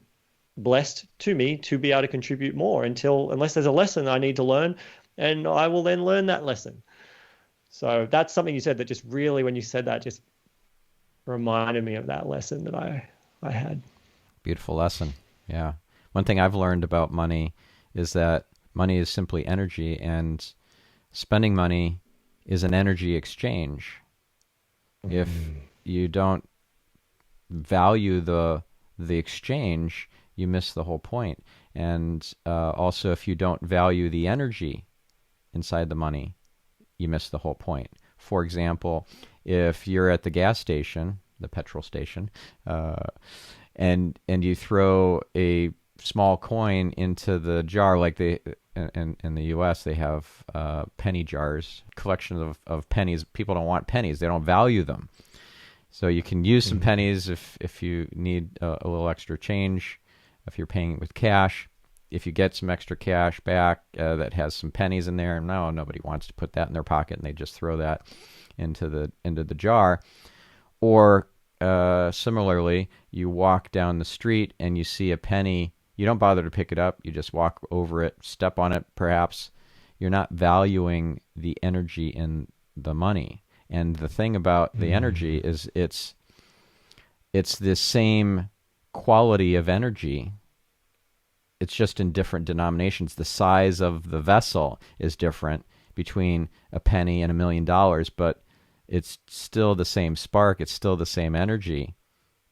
blessed to me to be able to contribute more unless there's a lesson I need to learn. And I will then learn that lesson. So that's something you said that just really, when you said that, just reminded me of that lesson that I had. Beautiful lesson. Yeah. One thing I've learned about money is that money is simply energy, and spending money is an energy exchange. If you don't value the exchange, you miss the whole point. And also, if you don't value the energy inside the money, you miss the whole point. For example, if you're at the gas station, the petrol station, and you throw a small coin into the jar, like they in the U.S. they have penny jars, collections of pennies. People don't want pennies; they don't value them. So you can use some pennies if you need a little extra change, if you're paying with cash. If you get some extra cash back that has some pennies in there, no, nobody wants to put that in their pocket, and they just throw that into the jar. Or similarly, you walk down the street and you see a penny. You don't bother to pick it up. You just walk over it, step on it perhaps. You're not valuing the energy in the money. And the thing about the energy is it's the same quality of energy. It's just in different denominations. The size of the vessel is different between a penny and $1 million, but it's still the same spark. It's still the same energy,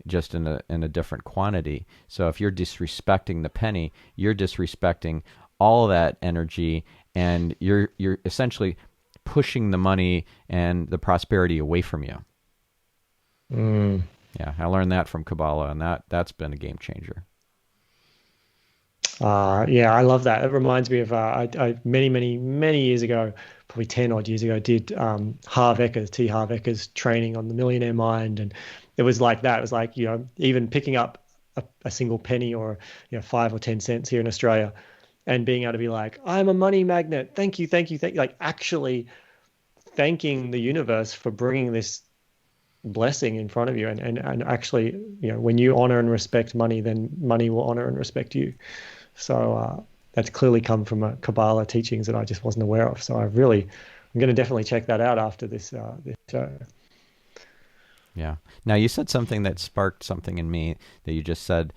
just in a different quantity. So if you're disrespecting the penny, you're disrespecting all that energy, and you're essentially pushing the money and the prosperity away from you. Yeah, I learned that from Kabbalah, and that's been a game changer. Yeah, I love that. It reminds me of I many years ago, probably 10 odd years ago, did Harv Eker's, T. Harv Eker's training on the millionaire mind. And it was like that. It was like, even picking up a single penny or, 5 or 10 cents here in Australia and being able to be like, I'm a money magnet. Thank you, thank you, thank you. Like actually thanking the universe for bringing this blessing in front of you. And actually, when you honor and respect money, then money will honor and respect you. So that's clearly come from a Kabbalah teachings that I just wasn't aware of. So I'm going to definitely check that out after this show. Yeah. Now you said something that sparked something in me that you just said,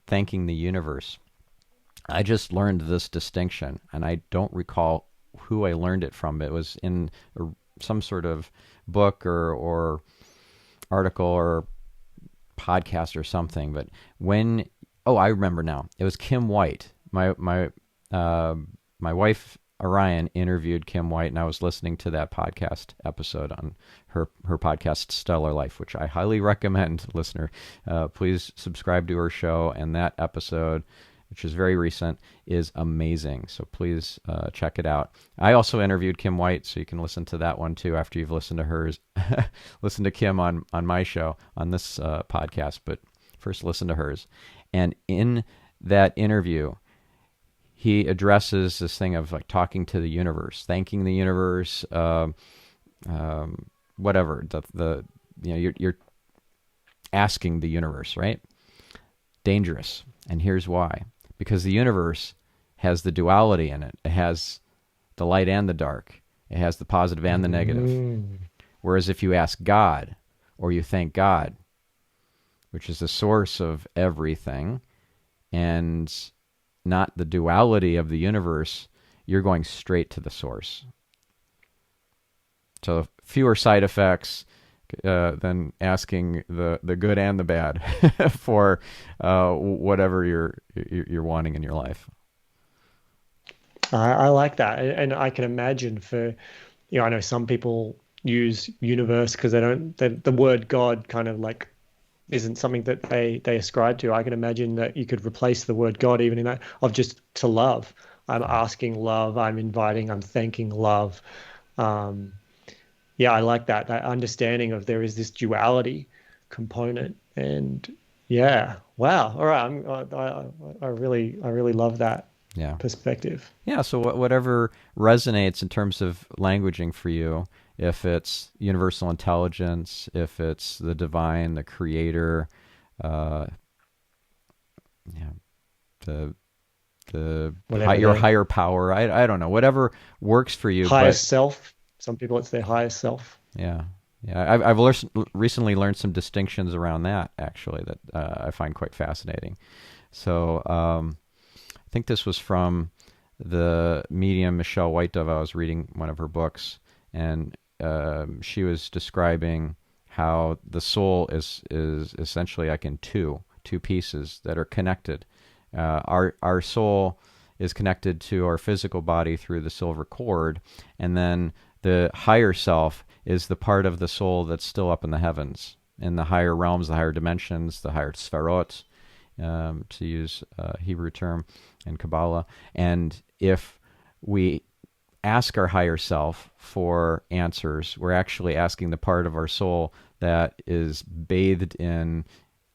thanking the universe. I just learned this distinction, and I don't recall who I learned it from. It was in some sort of book or article or podcast or something. But I remember now. It was Kim White. My wife Orion interviewed Kim White, and I was listening to that podcast episode on her podcast Stellar Life, which I highly recommend, listener. Please subscribe to her show, and that episode, which is very recent, is amazing. So please check it out. I also interviewed Kim White, so you can listen to that one too after you've listened to hers. Listen to Kim on my show, on this podcast, but first listen to hers. And in that interview, he addresses this thing of like talking to the universe, thanking the universe, whatever. You're asking the universe, right? Dangerous. And here's why. Because the universe has the duality in it. It has the light and the dark. It has the positive and the negative. Whereas if you ask God, or you thank God, which is the source of everything, and not the duality of the universe, you're going straight to the source. So fewer side effects than asking the good and the bad for whatever you're wanting in your life. I like that, and I can imagine for, I know some people use universe because the word God kind of like isn't something that they ascribe to. I can imagine that you could replace the word God even in that of just to love. I'm asking love, I'm inviting, I'm thanking love. Yeah, I like that understanding of there is this duality component. And yeah, wow. All right. I really love that perspective. Yeah. So whatever resonates in terms of languaging for you, if it's universal intelligence, if it's the divine, the creator, your higher power, I don't know, whatever works for you. Highest self. Some people, it's their highest self. Yeah. Yeah, I've recently learned some distinctions around that, actually, that I find quite fascinating. So I think this was from the medium Michelle White Dove. I was reading one of her books, and she was describing how the soul is essentially like in two pieces that are connected. Our soul is connected to our physical body through the silver cord, and then the higher self is the part of the soul that's still up in the heavens, in the higher realms, the higher dimensions, the higher sferot, to use a Hebrew term in Kabbalah. And if we ask our higher self for answers, we're actually asking the part of our soul that is bathed in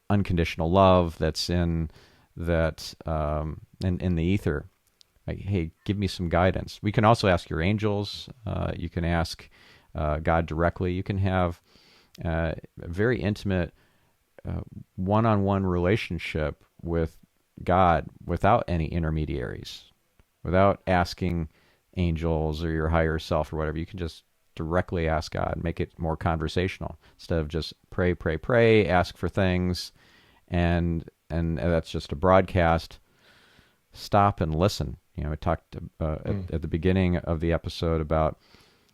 unconditional love, that's in that in the ether. Like, hey, give me some guidance. We can also ask your angels. You can ask God directly. You can have a very intimate one-on-one relationship with God without any intermediaries, without asking angels or your higher self or whatever. You can just directly ask God, make it more conversational instead of just pray, ask for things, and that's just a broadcast. Stop and listen. I talked at the beginning of the episode about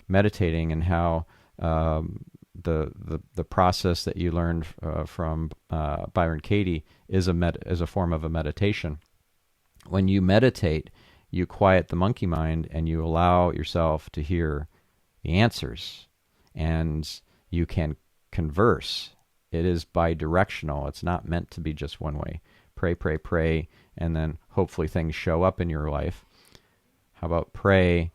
meditating and how the process that you learned from Byron Katie is a form of a meditation. When you meditate, you quiet the monkey mind and you allow yourself to hear the answers, and you can converse. It is bi-directional. It's not meant to be just one way. Pray, and then hopefully things show up in your life. How about pray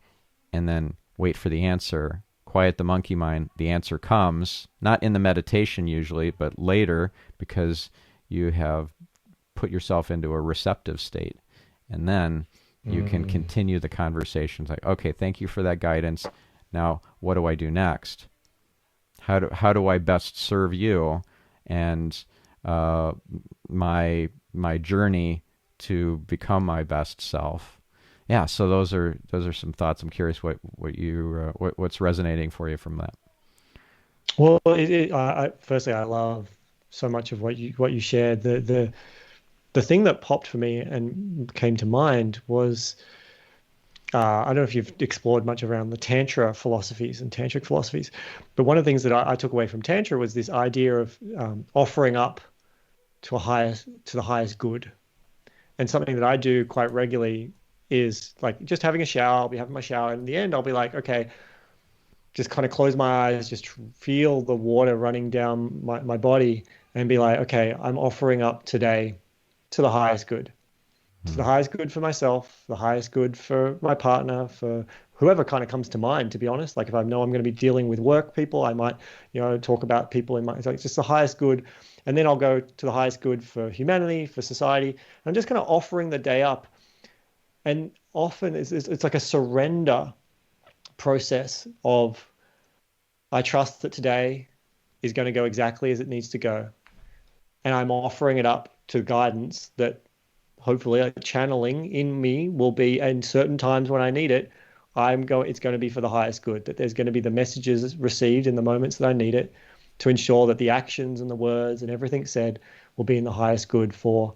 and then wait for the answer? Quiet the monkey mind. The answer comes, not in the meditation usually, but later, because you have put yourself into a receptive state. And then you can continue the conversations like, okay, thank you for that guidance. Now, what do I do next? How do I best serve you and my journey to become my best self? Yeah, so those are some thoughts. I'm curious what's resonating for you from that. Well, firstly, I love so much of what you shared. The thing that popped for me and came to mind was I don't know if you've explored much around the Tantra philosophies and Tantric philosophies, but one of the things that I took away from Tantra was this idea of offering up to the highest good. And something that I do quite regularly is like just having a shower. I'll be having my shower, and in the end, I'll be like, okay, just kind of close my eyes, just feel the water running down my body, and be like, okay, I'm offering up today to the highest good. To the highest good for myself, the highest good for my partner, for whoever kind of comes to mind, to be honest. Like if I know I'm going to be dealing with work people, I might, talk about people in my, so it's just the highest good. And then I'll go to the highest good for humanity, for society. And I'm just kind of offering the day up. And often it's like a surrender process of, I trust that today is going to go exactly as it needs to go. And I'm offering it up to guidance that hopefully a channeling in me will be, in certain times when I need it, it's going to be for the highest good, that there's going to be the messages received in the moments that I need it, to ensure that the actions and the words and everything said will be in the highest good for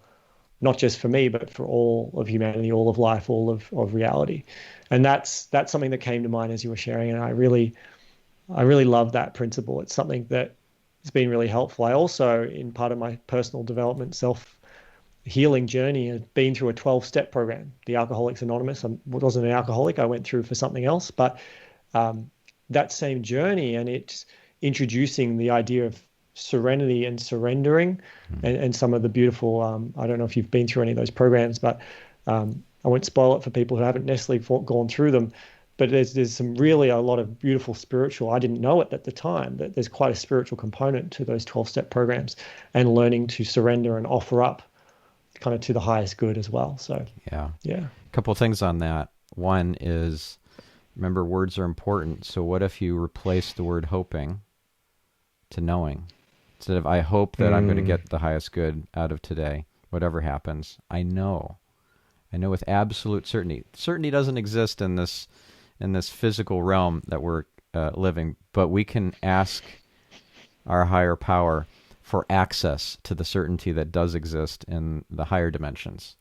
not just for me, but for all of humanity, all of life, all of reality. And that's something that came to mind as you were sharing. And I really love that principle. It's something that has been really helpful. I also, in part of my personal development, self-healing journey, had been through a 12-step program, the Alcoholics Anonymous. I wasn't an alcoholic. I went through for something else. But that same journey, and it's introducing the idea of serenity and surrendering, and some of the beautiful, I don't know if you've been through any of those programs, but I won't spoil it for people who haven't necessarily gone through them, but there's some really a lot of beautiful spiritual, I didn't know it at the time, that there's quite a spiritual component to those 12-step programs, and learning to surrender and offer up kind of to the highest good as well. So yeah. A couple of things on that. One is, remember, words are important. So what if you replace the word hoping to knowing? Instead of, I hope that I'm going to get the highest good out of today, whatever happens, I know with absolute certainty. Certainty doesn't exist in this physical realm that we're living, but we can ask our higher power for access to the certainty that does exist in the higher dimensions,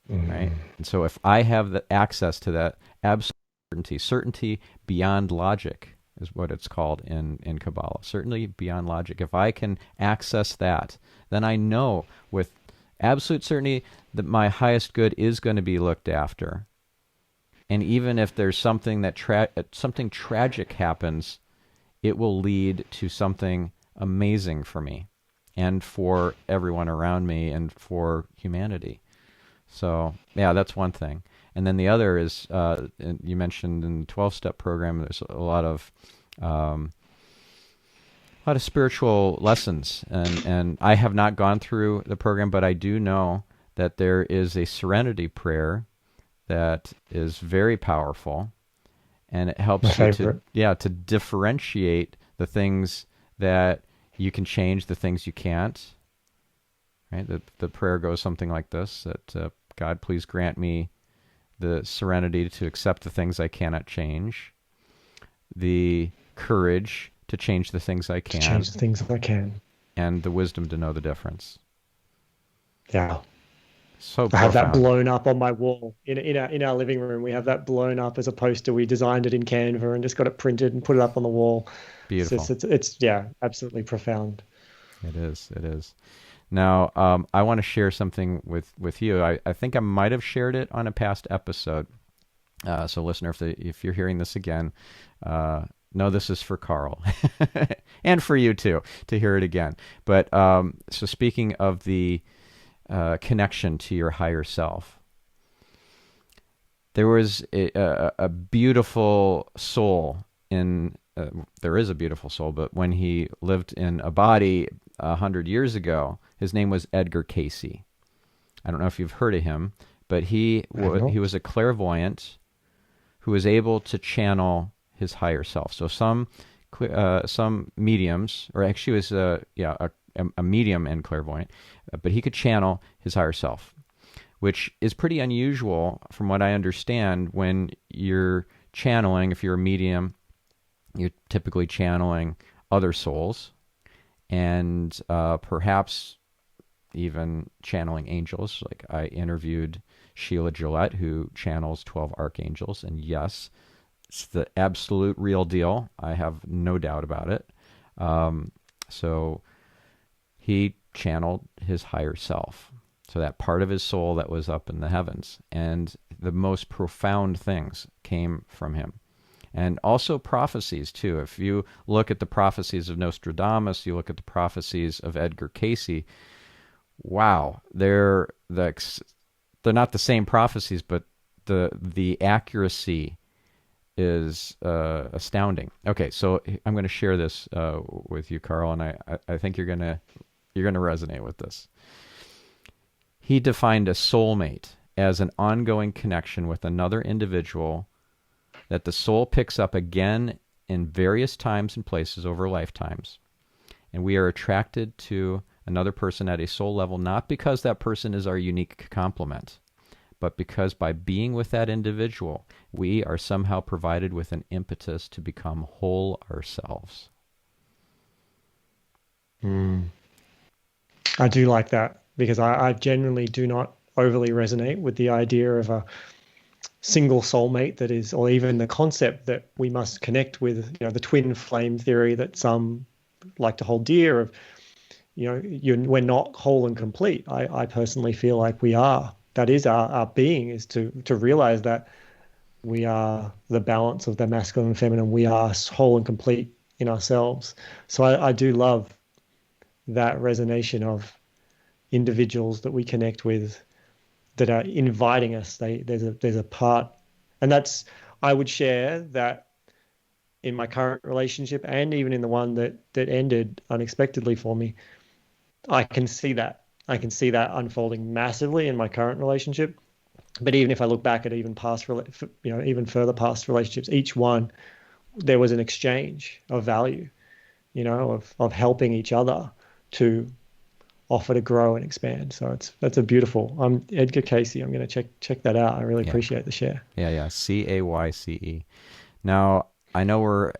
right? And so if I have the access to that absolute certainty, certainty beyond logic is what it's called in Kabbalah, certainly beyond logic. If I can access that, then I know with absolute certainty that my highest good is going to be looked after. And even if there's something something tragic happens, it will lead to something amazing for me and for everyone around me and for humanity. So, yeah, that's one thing. And then the other is, you mentioned in the 12-step program, there's a lot of spiritual lessons. And I have not gone through the program, but I do know that there is a serenity prayer that is very powerful, and it helps you to differentiate the things that you can change, the things you can't. Right? The prayer goes something like this: that God, please grant me the serenity to accept the things I cannot change, the courage to change the things I can, and the wisdom to know the difference. Yeah. So I have that blown up on my wall in our living room. We have that blown up as a poster. We designed it in Canva and just got it printed and put it up on the wall. Beautiful. So it's yeah, absolutely profound. It is. Now, I want to share something with you. I think I might have shared it on a past episode. So listener, if you're hearing this again, know this is for Carl and for you too, to hear it again. But so speaking of the connection to your higher self, there was a beautiful soul there is a beautiful soul, but when he lived in a body 100 years ago, his name was Edgar Cayce. I don't know if you've heard of him, but he was a clairvoyant who was able to channel his higher self. So some mediums, or actually was a medium and clairvoyant, but he could channel his higher self, which is pretty unusual from what I understand. When you're channeling, if you're a medium, you're typically channeling other souls and perhaps even channeling angels. Like I interviewed Sheila Gillette, who channels 12 archangels, and yes, it's the absolute real deal. I have no doubt about it. So he channeled his higher self. So that part of his soul that was up in the heavens. And the most profound things came from him. And also prophecies, too. If you look at the prophecies of Nostradamus, you look at the prophecies of Edgar Cayce, wow, they're not the same prophecies, but the accuracy is astounding. Okay, so I'm going to share this with you, Carl, and I think you're going to resonate with this. He defined a soulmate as an ongoing connection with another individual that the soul picks up again in various times and places over lifetimes. And we are attracted to another person at a soul level, not because that person is our unique complement, but because by being with that individual, we are somehow provided with an impetus to become whole ourselves. I do like that, because I generally do not overly resonate with the idea of a single soulmate that is, or even the concept that we must connect with, the twin flame theory that some like to hold dear of, we're not whole and complete. I personally feel like we are. That is our being, is to realize that we are the balance of the masculine and feminine. We are whole and complete in ourselves. So I do love that resonation of individuals that we connect with that are inviting us. There's a part, and that's, I would share that in my current relationship and even in the one that ended unexpectedly for me. I can see that unfolding massively in my current relationship. But even if I look back at even further past relationships, each one, there was an exchange of value, of helping each other to offer to grow and expand. So that's a beautiful. Edgar Cayce. I'm going to check that out. I really appreciate the share. Yeah. Cayce. Now, I know we're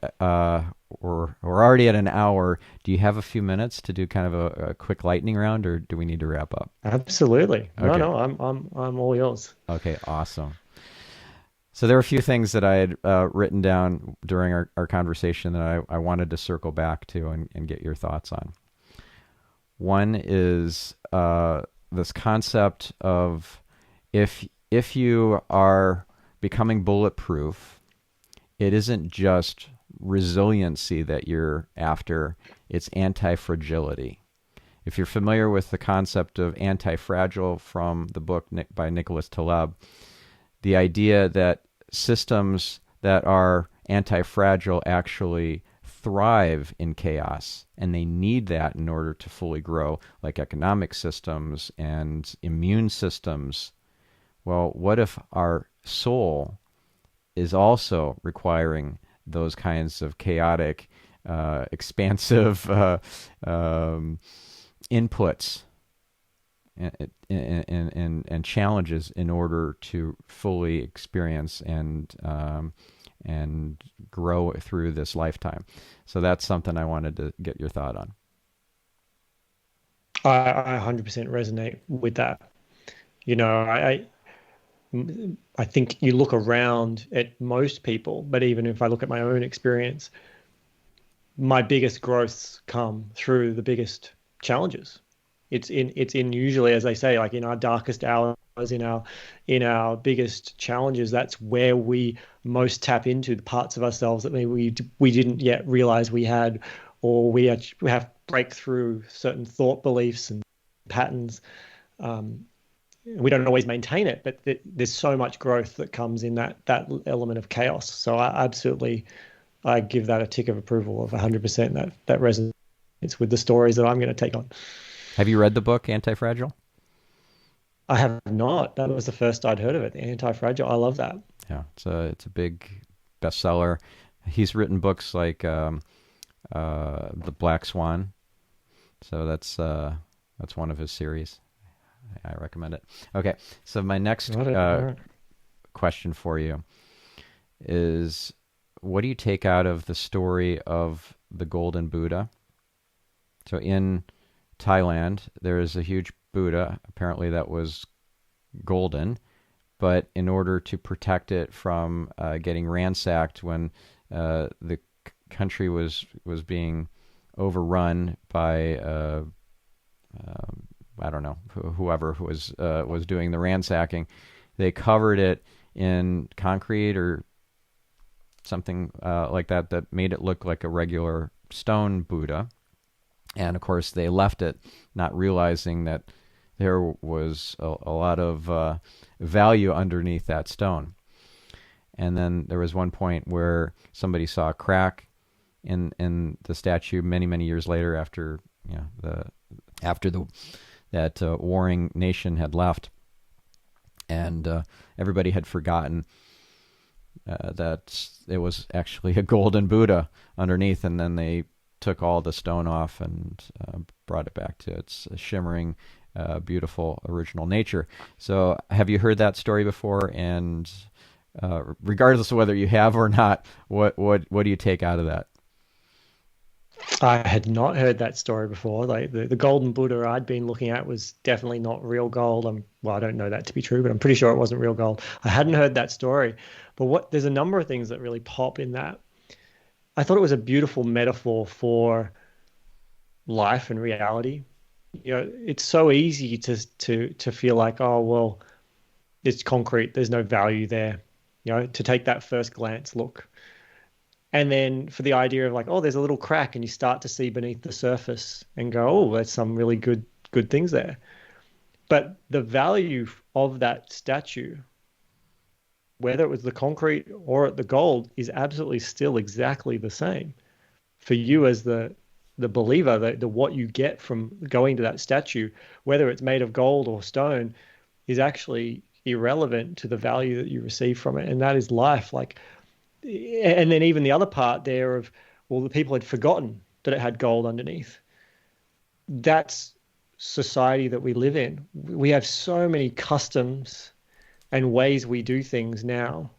already at an hour. Do you have a few minutes to do kind of a quick lightning round, or do we need to wrap up? Absolutely. No, Okay. no, I'm all yours. Okay. Awesome. So there were a few things that I had written down during our conversation that I wanted to circle back to and get your thoughts on. One is this concept of if you are becoming bulletproof, it isn't just resiliency that you're after, it's anti-fragility. If you're familiar with the concept of anti-fragile from the book by Nicholas Taleb, the idea that systems that are anti-fragile actually thrive in chaos, and they need that in order to fully grow, like economic systems and immune systems. Well, what if our soul is also requiring those kinds of chaotic, expansive inputs and challenges in order to fully experience and grow through this lifetime. So that's something I wanted to get your thought on. I 100% resonate with that. You know, I think you look around at most people, but even if I look at my own experience, my biggest growths come through the biggest challenges. It's in usually, as I say, like in our darkest hours, in our biggest challenges. That's where we most tap into the parts of ourselves that maybe we didn't yet realize we had, or we have breakthrough certain thought beliefs and patterns. We don't always maintain it, but there's so much growth that comes in that element of chaos. So I give that a tick of approval of 100%. That resonates with the stories that I'm going to take on. Have you read the book Anti-Fragile? I have not. That was the first I'd heard of it. The Anti-Fragile. I love that. Yeah, it's a big bestseller. He's written books like The Black Swan. So that's one of his series. I recommend it. Okay, so my next question for you is, what do you take out of the story of the Golden Buddha? So in Thailand, there is a huge Buddha, apparently that was golden, but in order to protect it from getting ransacked when the country was being overrun by I don't know, whoever who was doing the ransacking, they covered it in concrete or something like that made it look like a regular stone Buddha. And of course, they left it, not realizing that there was a lot of value underneath that stone. And then there was one point where somebody saw a crack in the statue many, many years later, after that warring nation had left, and everybody had forgotten that it was actually a golden Buddha underneath, and then they took all the stone off and brought it back to its shimmering, beautiful original nature. So have you heard that story before? And regardless of whether you have or not, what do you take out of that? I had not heard that story before. Like the golden Buddha I'd been looking at was definitely not real gold. Well, I don't know that to be true, but I'm pretty sure it wasn't real gold. I hadn't heard that story. But there's a number of things that really pop in that. I thought it was a beautiful metaphor for life and reality. You know, it's so easy to feel like, oh, well, it's concrete, there's no value there. You know, to take that first glance look. And then for the idea of like, oh, there's a little crack, and you start to see beneath the surface and go, oh, there's some really good things there. But the value of that statue, whether it was the concrete or the gold, is absolutely still exactly the same. For you as the believer, the what you get from going to that statue, whether it's made of gold or stone, is actually irrelevant to the value that you receive from it. And that is life. Like, and then even the other part there of, well, the people had forgotten that it had gold underneath. That's society that we live in. We have so many customs and ways we do things now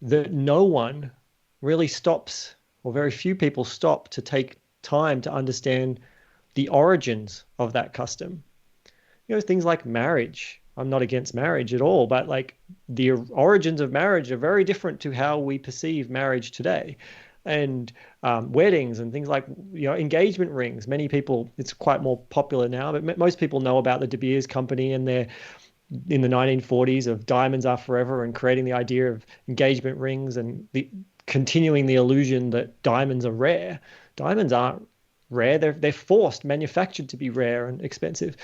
that no one really stops, or very few people stop to take time to understand the origins of that custom. Things like marriage. I'm not against marriage at all, but like the origins of marriage are very different to how we perceive marriage today. And weddings and things like, engagement rings. Many people, it's quite more popular now, but most people know about the De Beers Company and their in the 1940s of diamonds are forever and creating the idea of engagement rings and continuing the illusion that diamonds are rare. Diamonds aren't rare. They're forced, manufactured to be rare and expensive.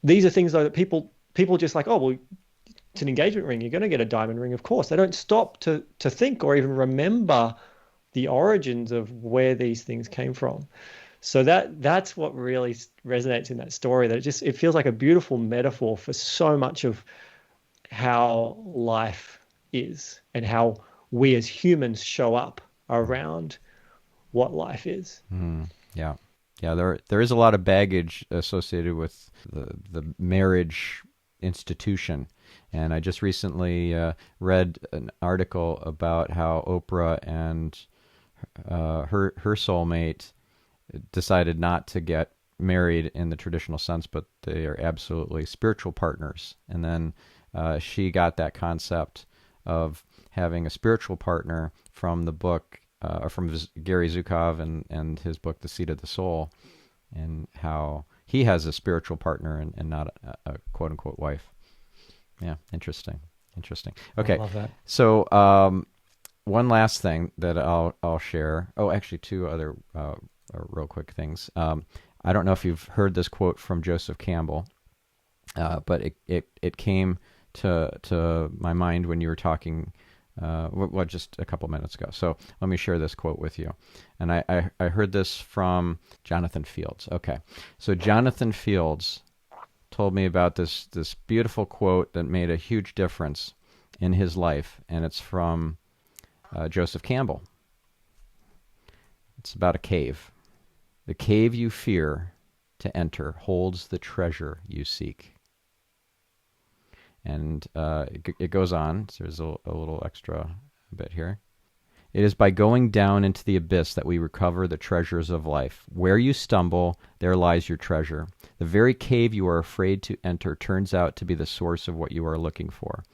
These are things though that people just like, oh, well, it's an engagement ring. You're going to get a diamond ring, of course. They don't stop to think or even remember the origins of where these things came from. So that's what really resonates in that story. That it feels like a beautiful metaphor for so much of how life is and how we as humans show up around what life is. Yeah. Yeah, there is a lot of baggage associated with the marriage institution. And I just recently read an article about how Oprah and her soulmate decided not to get married in the traditional sense, but they are absolutely spiritual partners. And then she got that concept of having a spiritual partner from the book, from Gary Zukov and his book, The Seat of the Soul, and how he has a spiritual partner and not a quote-unquote wife. Yeah, interesting. Okay, I love that. So one last thing that I'll share. Oh, actually, two other real quick things. I don't know if you've heard this quote from Joseph Campbell, but it came to my mind when you were talking, just a couple minutes ago. So let me share this quote with you. And I heard this from Jonathan Fields. Okay, so Jonathan Fields told me about this beautiful quote that made a huge difference in his life, and it's from Joseph Campbell. It's about a cave. The cave you fear to enter holds the treasure you seek. And it goes on. So there's a little extra bit here. It is by going down into the abyss that we recover the treasures of life. Where you stumble, there lies your treasure. The very cave you are afraid to enter turns out to be the source of what you are looking for.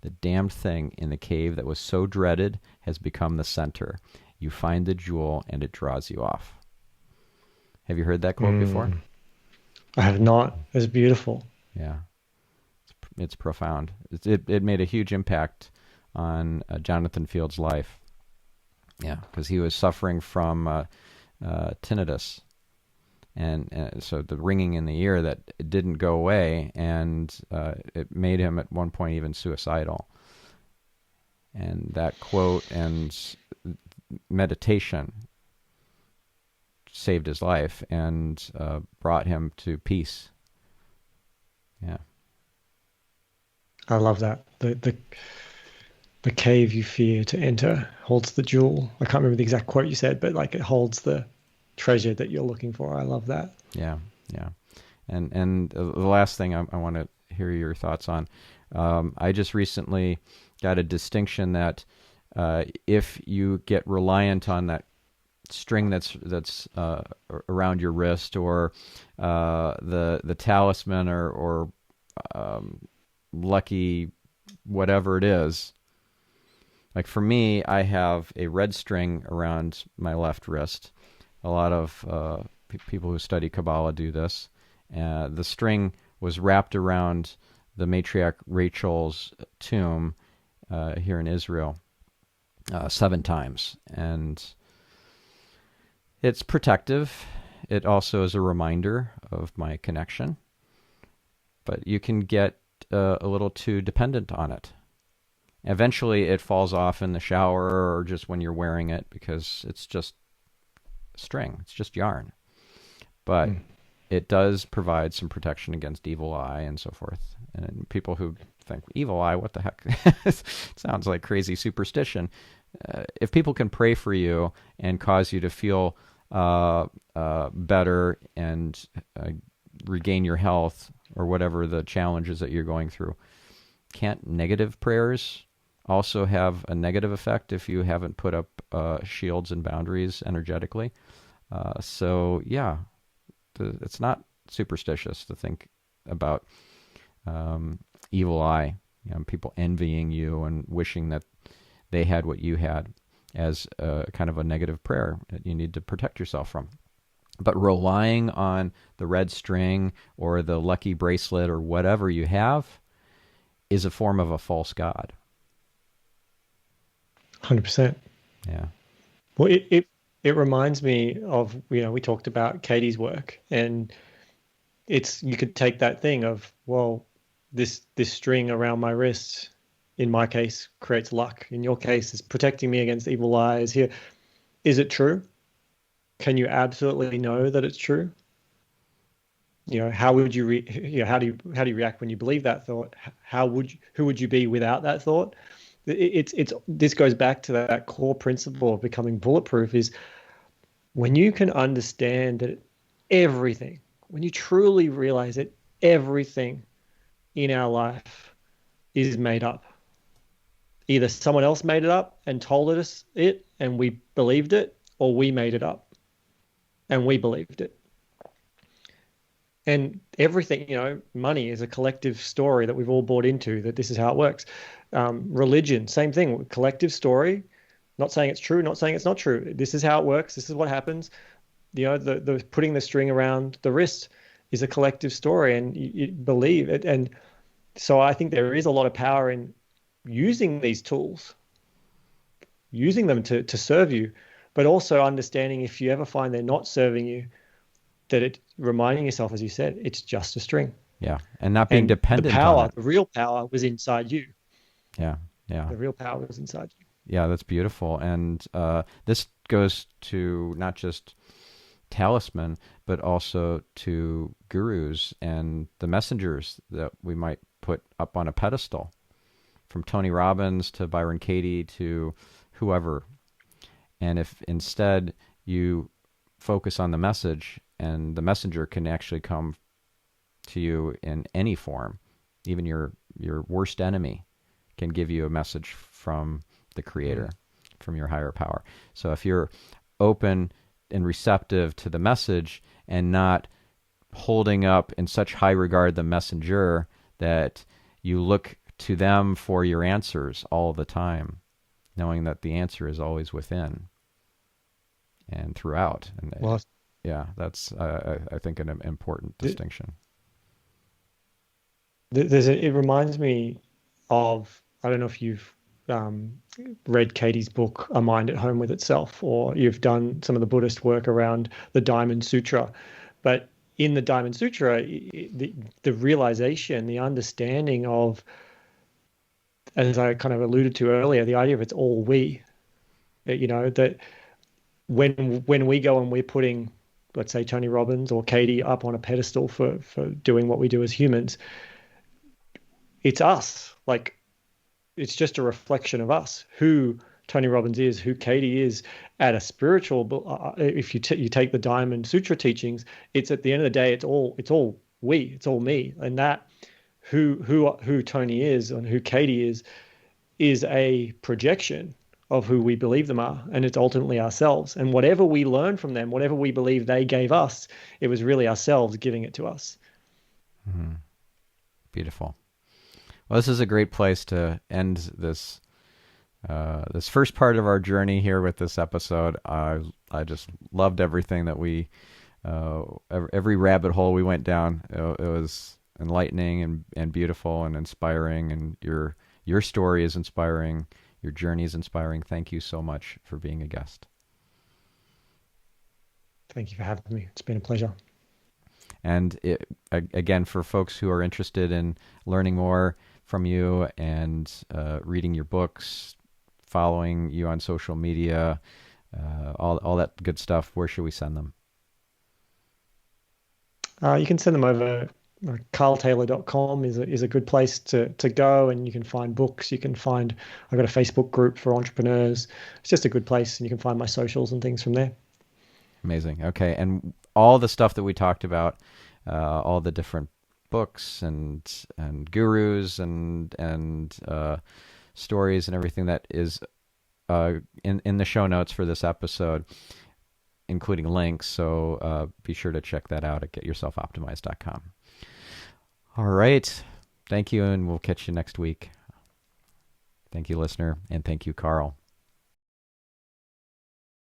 The damned thing in the cave that was so dreaded has become the center. You find the jewel and it draws you off. Have you heard that quote before? I have not. It's beautiful. Yeah. It's profound. It made a huge impact on Jonathan Fields' life. Yeah, because he was suffering from tinnitus. And so the ringing in the ear that it didn't go away, and it made him at one point even suicidal. And that quote and meditation saved his life and brought him to peace. Yeah. I love that. The cave you fear to enter holds the jewel. I can't remember the exact quote you said, but like it holds the treasure that you're looking for. I love that. Yeah. And the last thing I want to hear your thoughts on. I just recently got a distinction that if you get reliant on that string that's around your wrist, or the talisman, or lucky whatever it is. Like for me, I have a red string around my left wrist. A lot of people who study Kabbalah do this. The string was wrapped around the matriarch Rachel's tomb here in Israel 7 times. And it's protective. It also is a reminder of my connection. But you can get a little too dependent on it. Eventually it falls off in the shower or just when you're wearing it, because it's just string. It's just yarn. But it does provide some protection against evil eye and so forth. And people who think, evil eye, what the heck? It sounds like crazy superstition. If people can pray for you and cause you to feel better and regain your health or whatever the challenges that you're going through, can't negative prayers also have a negative effect if you haven't put up shields and boundaries energetically. So yeah, it's not superstitious to think about evil eye, people envying you and wishing that they had what you had, as a kind of a negative prayer that you need to protect yourself from. But relying on the red string or the lucky bracelet or whatever you have is a form of a false god. 100%. Yeah. Well, it reminds me of, we talked about Katie's work, and you could take that thing of, well, this string around my wrist, in my case, creates luck. In your case, is protecting me against evil eyes. Here, is it true? Can you absolutely know that it's true? How would you how do you react when you believe that thought? Who would you be without that thought? This goes back to that core principle of becoming bulletproof, is when you can understand that everything, when you truly realize that everything in our life is made up. Either someone else made it up and told us it and we believed it, or we made it up and we believed it. And everything, money is a collective story that we've all bought into, that this is how it works. Religion, same thing, collective story. Not saying it's true, not saying it's not true. This is how it works. This is what happens. The putting the string around the wrist is a collective story, and you believe it. And so I think there is a lot of power in using these tools, using them to serve you, but also understanding if you ever find they're not serving you, that reminding yourself, as you said, it's just a string. Yeah. And not being dependent the power, on it. The real power was inside you. Yeah. Yeah. The real power was inside you. Yeah, that's beautiful. And this goes to not just talisman, but also to gurus and the messengers that we might put up on a pedestal, from Tony Robbins to Byron Katie to whoever. And if instead you focus on the message, and the messenger can actually come to you in any form, even your worst enemy can give you a message from the Creator, from your higher power. So if you're open and receptive to the message and not holding up in such high regard the messenger that you look to them for your answers all the time, knowing that the answer is always within and throughout. And Well, yeah, that's I think an important distinction. It reminds me of, I don't know if you've read Katie's book, A Mind at Home with Itself, or you've done some of the Buddhist work around the Diamond Sutra. But in the Diamond Sutra, the realization, the understanding of, as I kind of alluded to earlier, the idea of it's all we, that when we go and we're putting, let's say, Tony Robbins or Katie up on a pedestal for doing what we do as humans, it's us. Like, it's just a reflection of us, who Tony Robbins is, who Katie is at a spiritual. If you take the Diamond Sutra teachings, it's at the end of the day, it's all we, it's all me, and that who Tony is and who Katie is a projection of who we believe them are, and it's ultimately ourselves. And whatever we learn from them, whatever we believe they gave us, it was really ourselves giving it to us. Mm-hmm. Beautiful. Well, this is a great place to end this this first part of our journey here with this episode. I just loved everything that every rabbit hole we went down. It was enlightening and beautiful and inspiring, and your story is inspiring. Your journey is inspiring. Thank you so much for being a guest. Thank you for having me. It's been a pleasure. And again, for folks who are interested in learning more from you and reading your books, following you on social media, all that good stuff, where should we send them? You can send them over. carltaylor.com is a good place to go, and you can find books. I've got a Facebook group for entrepreneurs. It's just a good place, and you can find my socials and things from there. Amazing. Okay. And all the stuff that we talked about, all the different books and gurus and stories and everything that is in the show notes for this episode, including links. So be sure to check that out at getyourselfoptimized.com. All right. Thank you, and we'll catch you next week. Thank you, listener, and thank you, Carl.